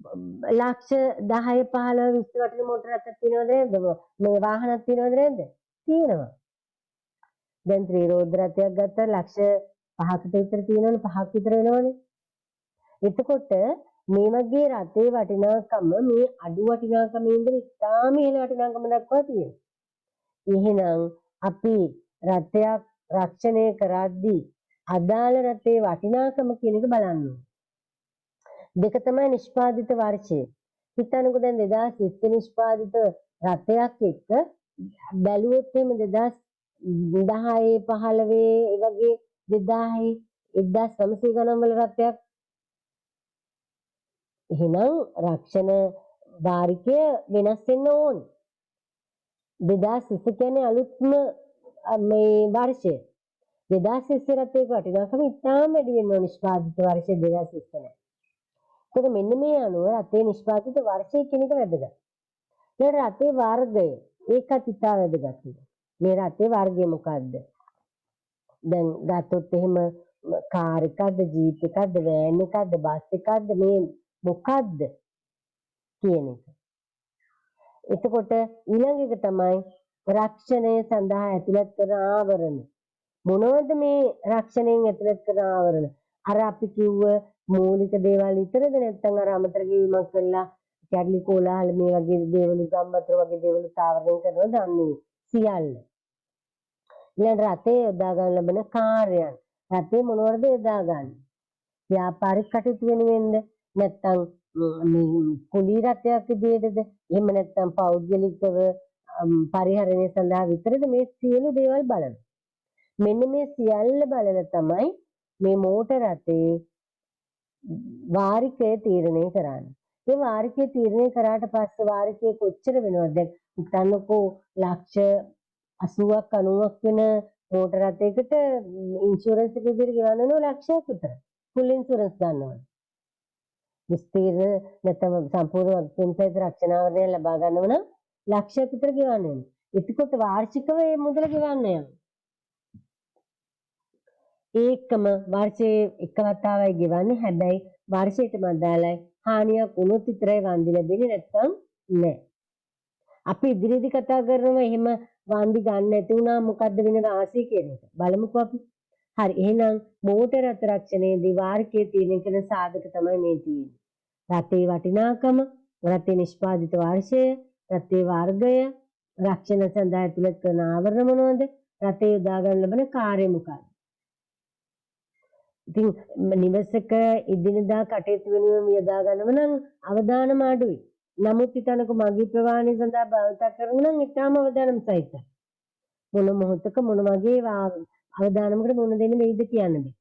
ලක්ෂ 10 15 20 වටින මෝටර රථ තියෙනවද නේද? මේ වාහනක් තියෙනවද නේද? තියෙනවා. දැන් ත්‍රිරෝද රථයක් ගත්තා ලක්ෂ 5කට විතර තියෙනවනේ 5ක් විතර වෙනවනේ. එතකොට මේ වගේ රථේ වටිනාකම මේ අඩු වටිනාකමෙන් ඉඳන් ඉතාම ඉහළ වටිනාකම දක්වා තියෙනවා. එහෙනම් අපි රථයක් රක්ෂණය කරද්දී අදාළ රථේ වටිනාකම කියන එක බලන්න ඕනේ. දෙක තමයි නිෂ්පාදිත වර්ෂය. හිතන්නකෝ දැන් 2020 නිෂ්පාදිත රථයක් එක්ක බැලුවොත් එහෙම 2010 15 ඒ වගේ 2000 1900 ගණන් වල රථයක්. එහෙනම් රක්ෂණ වාරිකය වෙනස් වෙන්න ඕන. 2020 කියන්නේ අලුත්ම මේ වර්ෂය. 2020 රථයක වටිනාකම ඉතාම වැඩි වෙන්න ඕන නිෂ්පාදිත වර්ෂය 2020 නෑ. ඒක මෙන්න මේ අනුව රථේ නිෂ්පාදිත වර්ෂය කියන එක වැදගත්. ඊට රථේ වර්ගය ඒකත් ඉතා වැදගත්. මේ රථේ වර්ගය මොකක්ද? දැන් ගත්තොත් එහෙම කාර් එකක්ද ජීප් එකක්ද වෑන් එකක්ද බස් එකක්ද මේ මොකක්ද කියන එක. එතකොට ඊළඟ එක තමයි රක්ෂණය සඳහා ඇතුළත් කරන ආවරණ. මොනවද මේ රක්ෂණයෙන් ඇතුළත් කරන ආවරණ? අර අපි කිව්ව මූලික දේවල් විතරද නැත්නම් අර අමතර ගෙවීමක් කරලා කැඩලි කෝලාහල මේ වගේ දේවල් ගම්බතර වගේ දේවල් තාවරණය කරනවද? අන්නේ සියල්ල. ඊළඟ රථේ යොදා ගන්න ලබන කාර්යයන්. රථේ මොනවද යොදා ගන්න? ව්‍යාපාරික කටයුතු වෙනුවෙන්ද නැත්නම් මේ කුලී රථයක් විදියටද එහෙම නැත්නම් පෞද්ගලිකව පරිහරණය සඳහා විතරද මේ සියලු දේවල් බලන. මෙන්න මේ සියල්ල බලලා තමයි මේ මෝටර රථේ වාරිකය තීරණය කරන්නේ. මේ වාරිකය තීරණය කරාට පස්සේ වාරිකය කොච්චර වෙනවද? දැන් හිතන්නකෝ ලක්ෂ 80ක් 90ක් වෙන මෝටර රථයකට ඉන්ෂුරන්ස් එක විදිහට ගෙවන්න ඕන ලක්ෂයක් විතර. ෆුල් ඉන්ෂුරන්ස් ගන්නවා. විස්තීර්ණ නැත්නම් සම්පූර්ණ වගකීම් රක්ෂණාවරණය ලබා ගන්නව නම් ලක්ෂයක් විතර ගෙවන්න ඕනේ. එතකොට වාර්ෂිකව මේ මුදල ගෙවන්න යනවා. ඒකම වර්ෂයේ එක වතාවයි ගෙවන්නේ. හැබැයි වර්ෂයටම අදාළයි හානියක් වුණොත් විතරයි වන්දි ලැබෙන්නේ නැත්නම් නෑ. අපි ඉදිරියේදී කතා කරනවා එහෙම වන්දි ගන්න නැති වුණා මොකද්ද වෙන වාසිය කියන එක. බලමුකෝ අපි. හරි එහෙනම් මෝටර රථ රක්ෂණයේදී වාරිකයේ තියෙන කෙන සාධක තමයි මේ තියෙන්නේ. රථේ වටිනාකම, රථේ නිෂ්පාදිත වර්ෂය, රථේ වර්ගය, රක්ෂණ සඳහා ඇතුළත් කරන ආවරණ මොනවද? රථේ යොදා ගන්න ලබන කාර්ය මොකක්ද? ඉතින් නිවසක එදිනදා කටයුතු වෙනුවෙන් යොදා ගන්නව නම් අවදානම අඩුයි. නමුත් හිතනකො මගී ප්‍රවාහනය සඳහා භාවිත කරනවා නම් ඊටම අවදානම් සහිතයි. මොන මොහොතක මොන වගේ අවදානමකට මොන දෙන්න වෙයිද කියන්න බෑ.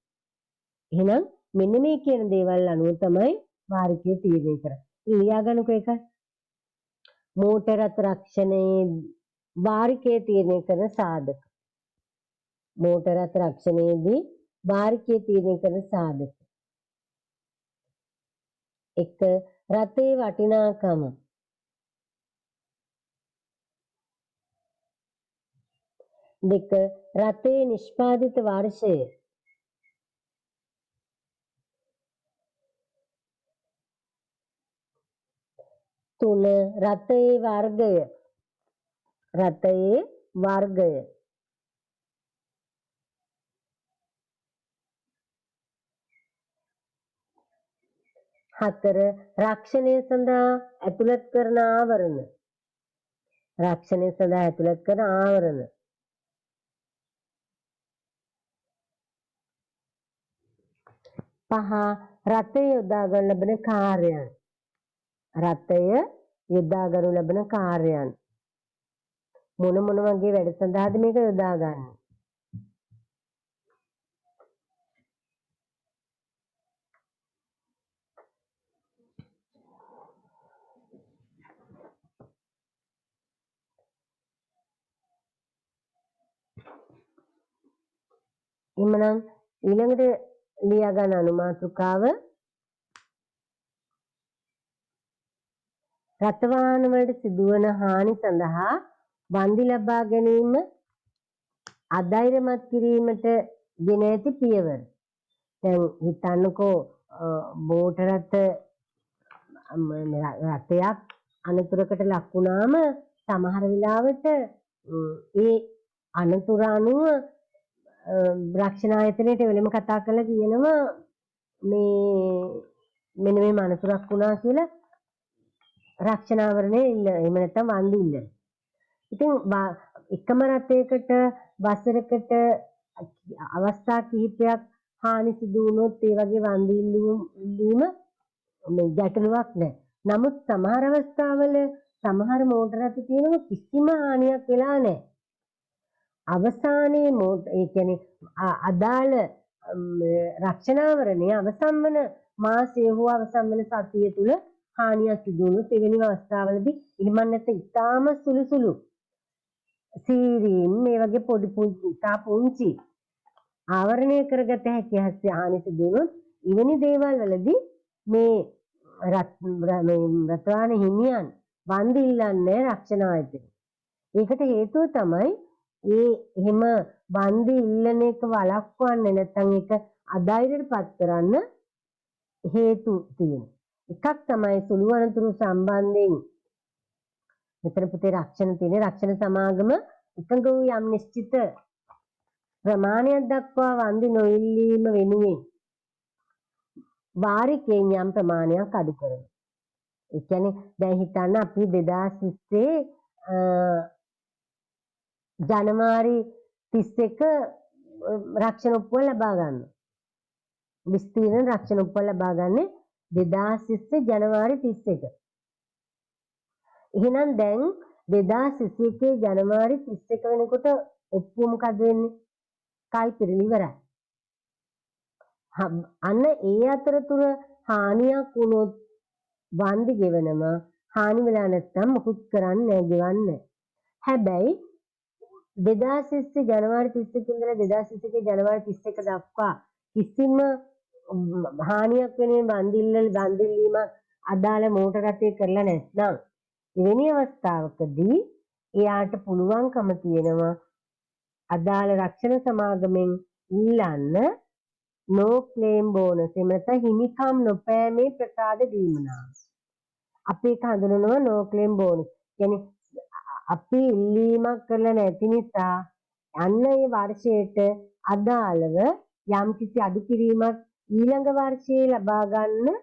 එහෙනම් මෙන්න මේ කියන දේවල් අනුව තමයි වාරිකයේ තීරණය කරන්නේ. ලියා ගන්නකෝ එක. මෝටර රථ රක්ෂණයේ වාරිකයේ තීරණය කරන සාධක. මෝටර රථ රක්ෂණයේදී වාරිකයේ තීරණය කරන සාධක. 1. රථේ වටිනාකම. 2. රථේ නිෂ්පාදිත වර්ෂය. 3. රථයේ වර්ගය. රථයේ වර්ගය. 4. රක්ෂණය සඳහා ඇතුළත් කරන ආවරණ. රක්ෂණය සඳහා ඇතුළත් කරන ආවරණ. 5. රථය යොදා ගන්න ලබන කාර්යයන්. රථය යොදා ගනු ලබන කාර්යයන්. මොන වගේ වැඩ සඳහාද මේක යොදා ගන්න? එමනම් ඊළඟට ලියා ගන්න අනුමාතෘකාව රථ වාහන වලට සිදුවන හානි සඳහා වන්දි ලබා ගැනීම අධෛර්යමත් කිරීමට ගෙන ඇති පියවර. දැන් හිතන්නකෝ මෝටර රථයක් අනතුරකට ලක් වුණාම සමහර වෙලාවට ඒ අනතුර අනුව රක්ෂණ ආයතනයට වෙනම කතා කරලා කියනවා මෙන්න මේ අනතුරක් වුණා කියලා රක්ෂණ ආවරණය ඉල්ල. එහෙම නැත්නම් වන්දි ඉල්ල. ඉතින් එකම රථයකට වසරකට අවස්ථා කිහිපයක් හානි සිදු වුණොත් ඒ වගේ වන්දි ඉල්ලීම ගැටලුවක් නැහැ. නමුත් සමහර අවස්ථාවල සමහර මෝටර රථ තියෙනවා කිසිම හානියක් වෙලා නැහැ. අවසානයේ ඒ කියන්නේ අදාළ රක්ෂණාවරණය අවසන් වන මාසය හෝ අවසන් වන සතිය තුල හානියක් සිදු වුණොත් එවැනි අවස්ථාවලදී එහෙම නැත්නම් ඉතාම සුළු සීරීම් මේ වගේ පොඩි පුංචි ආවරණය කරගත හැකි හානි සිදු වුණොත් එවැනි දේවල් වලදී මේ රථවාහන හිමියන් වන්දි ඉල්ලන්නේ රක්ෂණ ආයතනය. ඒකට හේතුව තමයි එහෙම වන්දි ඉල්ලන එක වළක්වන්න නැත්නම් ඒක අධෛර්යයටපත් කරන්න හේතු තියෙනවා. එකක් තමයි සුළු අනතුරු සම්බන්ධයෙන් මෙතන පුතේ රක්ෂණ තියෙන රක්ෂණ සමාගම එකඟ වූ යම් නිශ්චිත ප්‍රමාණයක් දක්වා වන්දි නොඉල්ලීම වෙනුවෙන් වාරිකයෙන් යම් ප්‍රමාණයක් අඩු කරනවා. ඒ කියන්නේ දැන් හිතන්න අපි 2020 ජනවාරි 31 රක්ෂණ උප්පුව ලබා ගන්නවා. විස්තීර්ණ රක්ෂණ උප්පුව ලබා ගන්නේ 2020 ජනවාරි 31. එහෙනම් දැන් 2021 ජනවාරි 31 වෙනකොට ඔප්පුව මොකද වෙන්නේ? කල් පිරලි ඉවරයි. අන්න ඒ අතරතුර හානියක් වුණොත් වන්දි ගෙවනවා. හානි වෙලා නැත්නම් මොකුත් කරන්නේ නැහැ, ගෙවන්නේ. හැබැයි 2020 ජනවාරි 31 ඉඳලා 2021 ජනවාරි 31 දක්වා කිසිම හානියක් වෙනුවෙන් වන්දි ඉල්ලීම අදාළ මෝටර රථයේ කරලා නැත්නම් එවැනි අවස්ථාවකදී එයාට පුළුවන්කම තියෙනවා අදාළ රක්ෂණ සමාගමෙන් ඉල්ලන්න no claim bonus එහෙම නැත්නම් හිමිකම් නොපෑමේ ප්‍රසාද දීමනාව. අපි ඒක හඳුනනවා no claim bonus. කියන්නේ අපි ඉල්ලීමක් කරලා නැති නිසා අන්න ඒ වර්ෂයට අදාළව යම්කිසි අඩු කිරීමක් ඊළඟ වර්ෂයේ ලබා ගන්න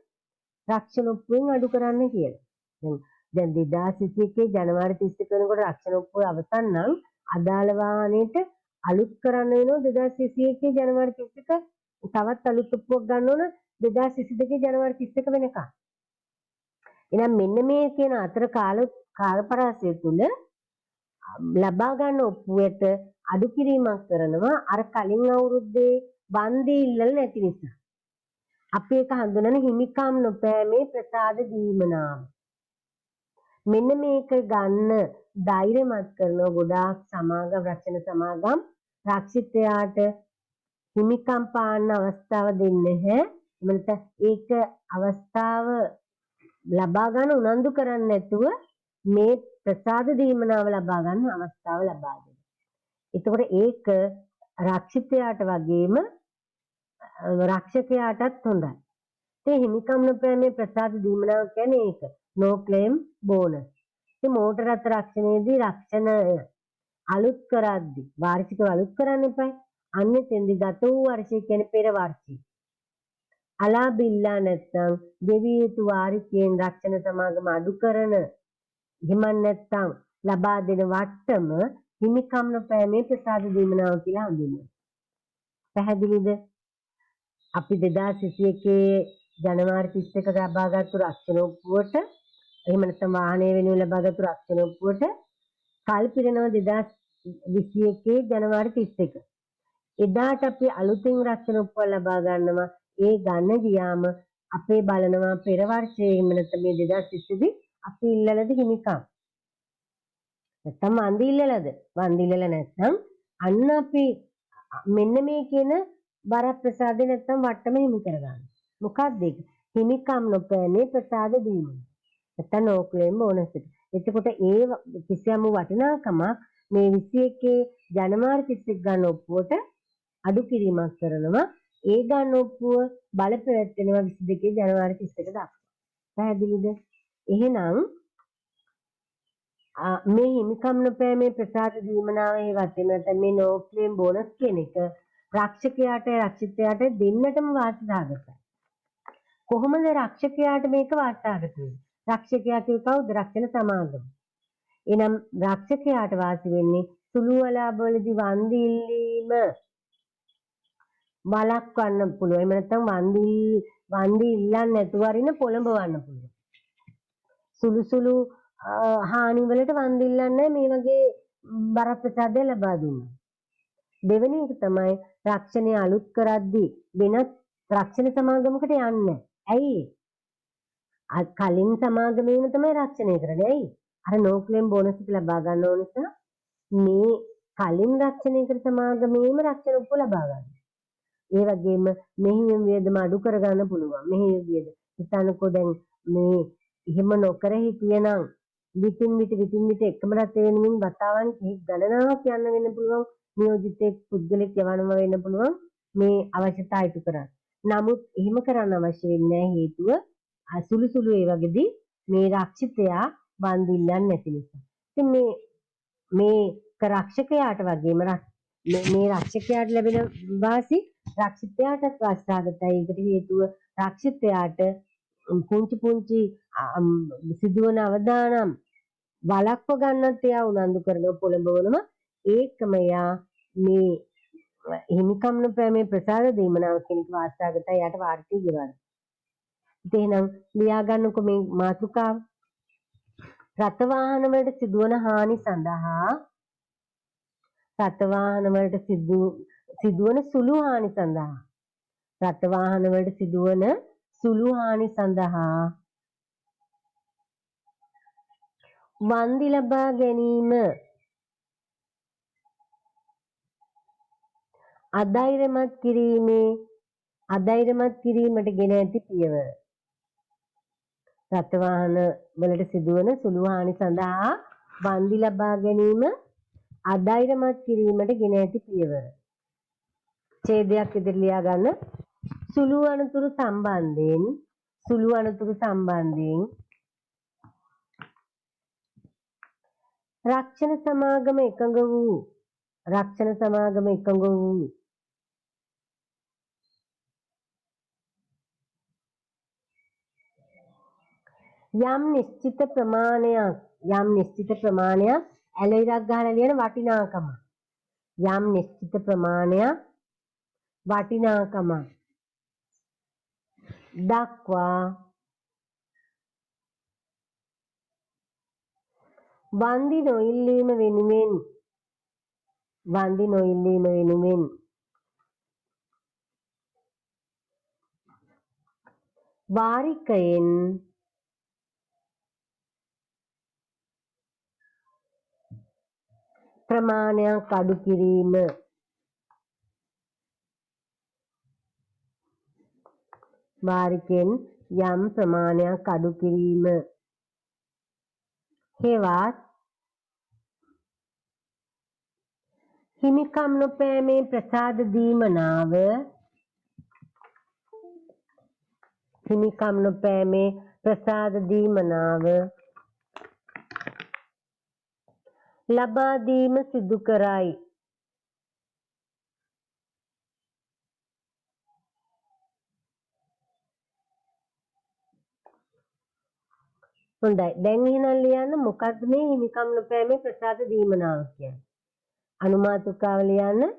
රක්ෂණ ඔප්පුවෙන් අඩු කරන්න කියලා. දැන් 2021 ජනවාරි 31 වෙනකොට රක්ෂණ ඔප්පුව අවසන් නම් අදාළ වාහනේට අලුත් කරන්න වෙනවා 2021 ජනවාරි 31 තවත් අලුත් ඔප්පුවක් ගන්න ඕන 2022 ජනවාරි 31 වෙනකම්. එහෙනම් මෙන්න මේ කියන අතර කාලපරාසය තුල ලබා ගන්න ඔප්පුවට අඩු කිරීමක් කරනවා අර කලින් අවුරුද්දේ වන්දි ඉල්ලල නැති නිසා. අපි ඒක හඳුනන හිමිකම් නොපෑමේ ප්‍රසාද දීමනාම. මෙන්න මේක ගන්න ධෛර්යමත් කරන ගොඩාක් සමාගම් රක්ෂණ සමාගම් රක්ෂිතයාට හිමිකම් පාන්න අවස්ථාව දෙන්නේ නැහැ. එමණත ඒක අවස්ථාව ලබා ගන්න උනන්දු කරන්නේ නැතුව මේ ප්‍රසාද දීමනාව ලබා ගන්න අවස්ථාව ලබා දෙනවා. එතකොට ඒක රක්ෂිතයාට වගේම රක්ෂකයාටත් හොඳයි. ඒ හිමිකම් නොපෑමේ ප්‍රසාද දීමනාව කියන්නේ ඒක. no claim bonus. මේ මෝටර රථ රක්ෂණයේදී රක්ෂණ අලුත් කරද්දී වාර්ෂිකව අලුත් කරන්න එපා. අන්නේ තෙන්දි ගත වූ වර්ෂය කියන්නේ පෙර වර්ෂය. අලාභ ඉල්ලා නැත්නම් දෙවිය යුතු වාරිකයෙන් රක්ෂණ සමාගම අඩු කරන එහෙම නැත්නම් ලබා දෙන වට්ටම හිමිකම් නොපෑමේ ප්‍රසාද දීමනාව කියලා හඳුන්වනවා. පැහැදිලිද? අපි 2021 ජනවාරි 31 ලබාගත්තු රක්ෂණ ඔප්පුවට එහෙම නැත්නම් වාහනය වෙනුවෙන් ලබාගත්තු රක්ෂණ ඔප්පුවට කල් පිරෙනවා 2021 ජනවාරි 31. එදාට අපි අලුතින් රක්ෂණ ඔප්පුව ලබා ගන්නවා. ඒ ගන්න ගියාම අපේ බලනවා පෙර වර්ෂයේ එහෙම නැත්නම් මේ 2020 අපි ඉල්ලලද හිමිකම්. නැත්නම් වන්දි ඉල්ලලද? වන්දි ඉල්ලල නැත්නම් අන්න අපි මෙන්න මේ කියන වරප්‍රසාදේ නැත්නම් වට්ටම හිමි කරගන්න. මොකක්ද ඒක? හිමිකම් නොපෑමේ ප්‍රසාද දීම. නැත්නම් no claim bonus එක. එතකොට ඒ කිසියම් වටිනාකමක් මේ 21 ජනවාරි 31 ගන්න ඔප්පුවට අඩු කිරීමක් කරනවා. ඒ ගන්න ඔප්පුව බලපැවැත්වෙනවා 22 ජනවාරි 31 දක්වා. පැහැදිලිද? එහෙනම් මේ හිමිකම් නොපෑමේ ප්‍රසාද දීමනාව ඒ වතේ නැත්නම් මේ no claim bonus කියන එක රක්ෂකයාට රක්ෂිතයාට දෙන්නටම වාසිදායකයි. කොහොමද රක්ෂකයාට මේක වාසිදායක වෙන්නේ? රක්ෂකයා කිව්ව කවුද? රක්ෂණ සමාගම. එනම් රක්ෂකයාට වාසි වෙන්නේ සුළු අලාභවලදී වන්දි ඉල්ලීම වළක්වන්න පුළුවන්. එහෙම නැත්නම් වන්දි ඉල්ලන්නේ නැතුව අරින පොළඹවන්න පුළුවන්. සුළු හානි වලට වන්දි ඉල්ලන්නේ මේ වගේ බරප්‍රසාදය ලබා දුන්නා. දෙවෙනි එක තමයි රක්ෂණය අලුත් කරද්දී වෙනත් රක්ෂණ සමාගමකට යන්නේ. ඇයි? කලින් සමාගමේම තමයි රක්ෂණය කරන්නේ. ඇයි? අර no claim bonus එක ලබා ගන්න ඕන නිසා මේ කලින් රක්ෂණය කර සමාගමේම රක්ෂණ උප ලබා ගන්න. ඒ වගේම මෙහෙයුම් වියදම අඩු කර ගන්න පුළුවන්. මෙහෙයුම් වියදම හිතන්නකෝ දැන් මේ එහෙම නොකර හිටියනම් විටින් විට එකම රට වෙනුවෙන් වතාවන් ගණනාවක් යන්න වෙන්න පුළුවන්. නියෝජිතෙක් පුද්ගලෙක් යවනවා වෙන්න පුළුවන් මේ අවශ්‍යතා ඉටු කරන්න. නමුත් එහෙම කරන්න අවශ්‍ය වෙන්නේ නැහැ. හේතුව සුළු ඒ වගේදී මේ රක්ෂිතයා වන්දි ඉල්ලන්නේ නැති නිසා. ඉතින් මේ රක්ෂකයාට වගේම මේ රක්ෂකයාට ලැබෙන වාසි රක්ෂිතයාටත් වාසිදායකයි. ඒකට හේතුව රක්ෂිතයාට පුංචි සිදුවන අවදානම් වළක්ව ගන්නත් එයා උනන්දු කරන පොළඹවනවා. ඒකම එයා මේ හිමිකම් නොපෑමේ ප්‍රසාද දීමනාව කෙනෙක් වාසිදායකයි. එයාට වාර්ෂිකය ගෙවන්න. ඉතින් එහෙනම් ලියා ගන්නකො මේ මාතෘකාව. රථ වාහන වලට සිදුවන හානි සඳහා රථ වාහන වලට සිදුවන සුළු හානි සඳහා රථ වාහන වලට සිදුවන සුළු හානි සඳහා වන්දි ලබා ගැනීම අධෛර්යමත් කිරීමට ගෙන ඇති පියවර. රථ වාහන වලට සිදුවන සුළු හානි සඳහා වන්දි ලබා ගැනීම අධෛර්යමත් කිරීමට ගෙන ඇති පියවර. ඡේදයක් ඉදිරි ලියා ගන්න. සුළු අනතුරු සම්බන්ධයෙන් රක්ෂණ සමාගම එකඟ වූ රක්ෂණ සමාගම එකඟ වූ යම් නිශ්චිත ප්‍රමාණයක් ඇලවිරක් ගහලා ලියන වටිනාකම යම් නිශ්චිත ප්‍රමාණයක් වටිනාකම දක්වා වන්දි නොඉල්ලීම වෙනුවෙන් වාරිකයෙන් ප්‍රමාණයක් අඩු කිරීම වාරිකයෙන් යම් ප්‍රමාණයක් අඩු කිරීම හෙවත් හිමිකම් නොපෑමේ ප්‍රසාද දීමනාව හිමිකම් නොපෑමේ ප්‍රසාද දීමනාව ලබා දීම සිදු කරයි. හොඳයි. දැන් එහෙනම් ලියන්න මොකක්ද මේ හිමිකම් නොපෑමේ ප්‍රසාද දීමනාව කියන්නේ? අනුමාතුකාව ලියන්න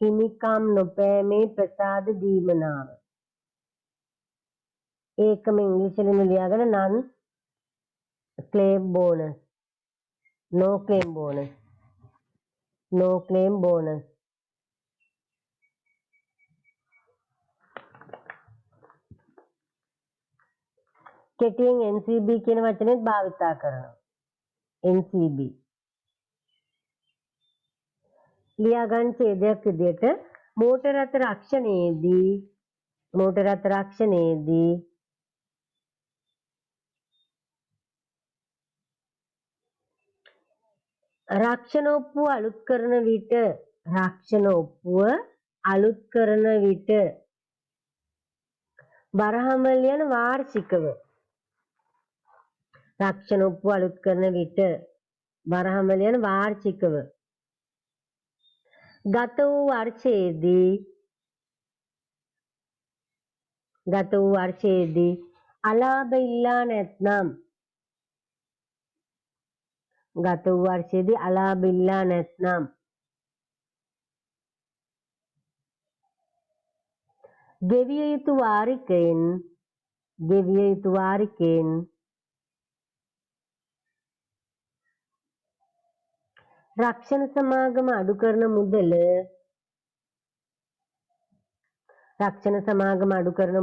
හිමිකම් නොපෑමේ ප්‍රසාද දීමනාව. ඒකම ඉංග්‍රීසියෙන් ලියාගෙන non claim bonus no claim bonus කෙටියෙන් NCB කියන වචනේත් භාවිතා කරනවා. NCB ලියාගන්න ඡේදයක් විදිහට මෝටර රථ රක්ෂණයේදී රක්ෂණ ඔප්පුව අලුත් කරන විට වරහමල් යන වාර්ෂිකව රක්ෂණ ඔප්පුව අලුත් කරන විට වරහමල් යන වාර්ෂිකව ගත වූ වර්ෂයේදී අලාභ ඉල්ලා නැත්නම් ගෙවිය යුතු වාරිකයෙන් රක්ෂණ සමාගම අඩු කරන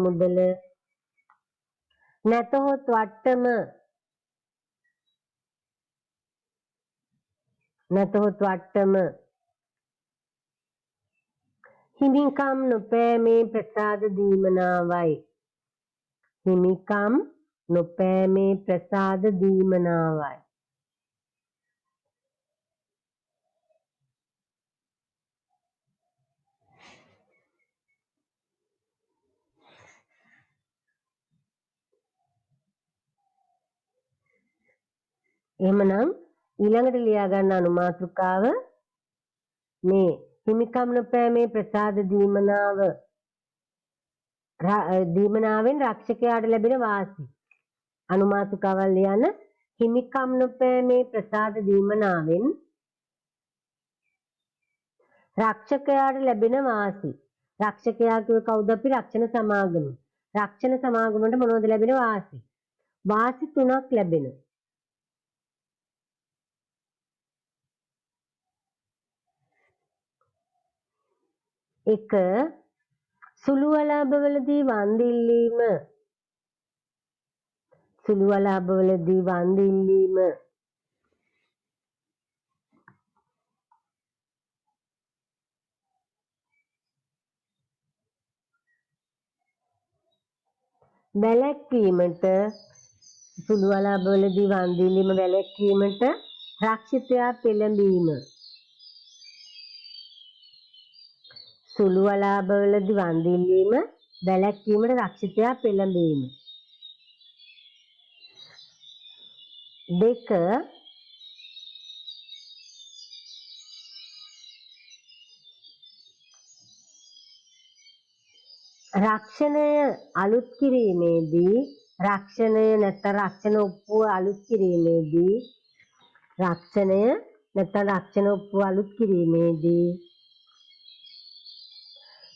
මුදල නැතහොත් වට්ටම හිමිකම් නොපෑමේ ප්‍රසාද දීමනාවයි. එහෙමනම් ඊළඟට ලියා ගන්න අනුමාතෘකාව මේ හිමිකම් නොපෑමේ ප්‍රසාද දීමනාවෙන් රක්ෂකයාට ලැබෙන වාසි. අනුමාතෘකාවල් ලියන්න හිමිකම් නොපෑමේ ප්‍රසාද දීමනාවෙන් රක්ෂකයාට ලැබෙන වාසි. රක්ෂකයා කියව කවුද අපි? රක්ෂණ සමාගම. රක්ෂණ සමාගමට මොනවද ලැබෙන වාසි? වාසි 3ක් ලැබෙනවා. එක සුළු අලාභවලදී වන්දි ඉල්ලීම වැළැක්වීමට රක්ෂිතයා පෙළඹීම. සුළු අලාභවලදී වන්දි ඉල්ලීම වැළැක්වීමට රක්ෂිතයා පෙළඹීම. 2 රක්ෂණය අලුත් කිරීමේදී රක්ෂණය නැත්නම් රක්ෂණ ඔප්පුව අලුත් කිරීමේදී රක්ෂණය නැත්නම් රක්ෂණ ඔප්පුව අලුත් කිරීමේදී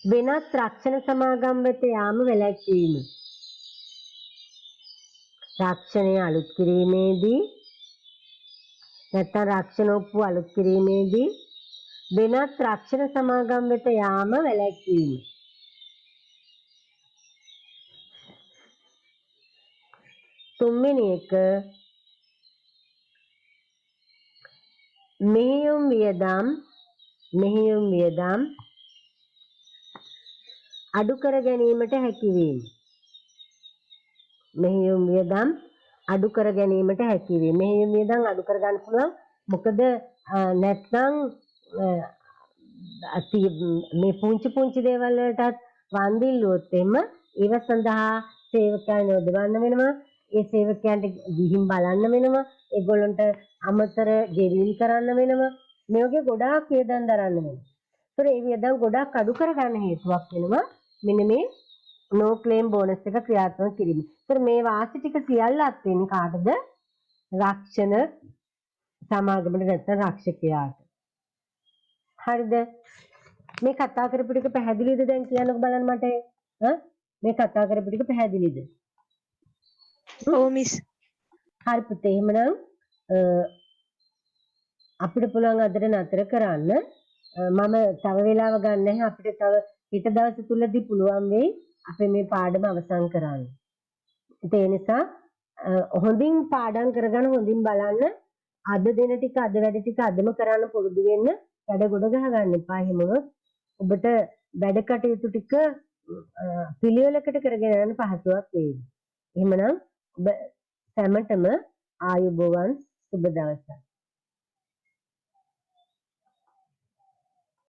වෙනත් රක්ෂණ සමාගම් වෙත යාම වැළැක්වීම. රක්ෂණය අලුත් කිරීමේදී නැත්නම් රක්ෂණ ඔප්පුව අලුත් කිරීමේදී වෙනත් රක්ෂණ සමාගම් වෙත යාම වැළැක්වීම. තුන්වෙනි එක මෙහෙයුම් වියදම් අඩු කර ගැනීමට හැකිවීම. මෙහෙයුම් වියදම් අඩු කර ගැනීමට හැකිවීම. මෙහෙයුම් වියදම් අඩු කර ගන්න පුළුවන්. මොකද නැත්නම් මේ පුංචි දේවල් වලටත් වන්දිල්ලුවොත් එම ඒව සඳහා සේවකයන් යොදවන්න වෙනවා. ඒ සේවකයන්ට ගිහින් බලන්න වෙනවා. ඒගොල්ලන්ට අමතර ගෙවීම් කරන්න වෙනවා. මේ වගේ ගොඩාක් වියදම් දරන්න වෙනවා. ඒතර ඒ වියදම් ගොඩාක් අඩු කර ගන්න හේතුවක් වෙනවා මෙන්න මේ no claim bonus එක ක්‍රියාත්මක කිරීම. ඒතර මේ වාසි ටික සියල්ලක් වෙන්නේ කාටද? රක්ෂණ සමාගමට නැත්නම් රක්ෂකයාට. හරිද? මේ කතා කරපු ටික පැහැදිලිද දැන් කියන්නකො බලන්න මට. මේ කතා කරපු ටික පැහැදිලිද? ඔව් මිස්. හරි පුතේ එහෙමනම් අපිට පුළුවන් අදට නතර කරන්න. මම තව වෙලාව ගන්න නැහැ. අපිට තව ඊට දවස් තුලදී පුළුවන් වෙයි අපේ මේ පාඩම අවසන් කරන්න. ඒ නිසා හොඳින් පාඩම් කරගෙන හොඳින් බලන්න. අද දින ටික අද වැඩ ටික අදම කරන්න පුරුදු වෙන්න. වැඩ ගොඩ ගහ ගන්න එපා. එහෙම වුණොත් ඔබට වැඩ කටයුතු ටික පිළිවෙලකට කරගෙන යන්න පහසුවක් වෙයි. එහෙමනම් ඔබ සැමටම ආයුබෝවන් සුබ දවසක්.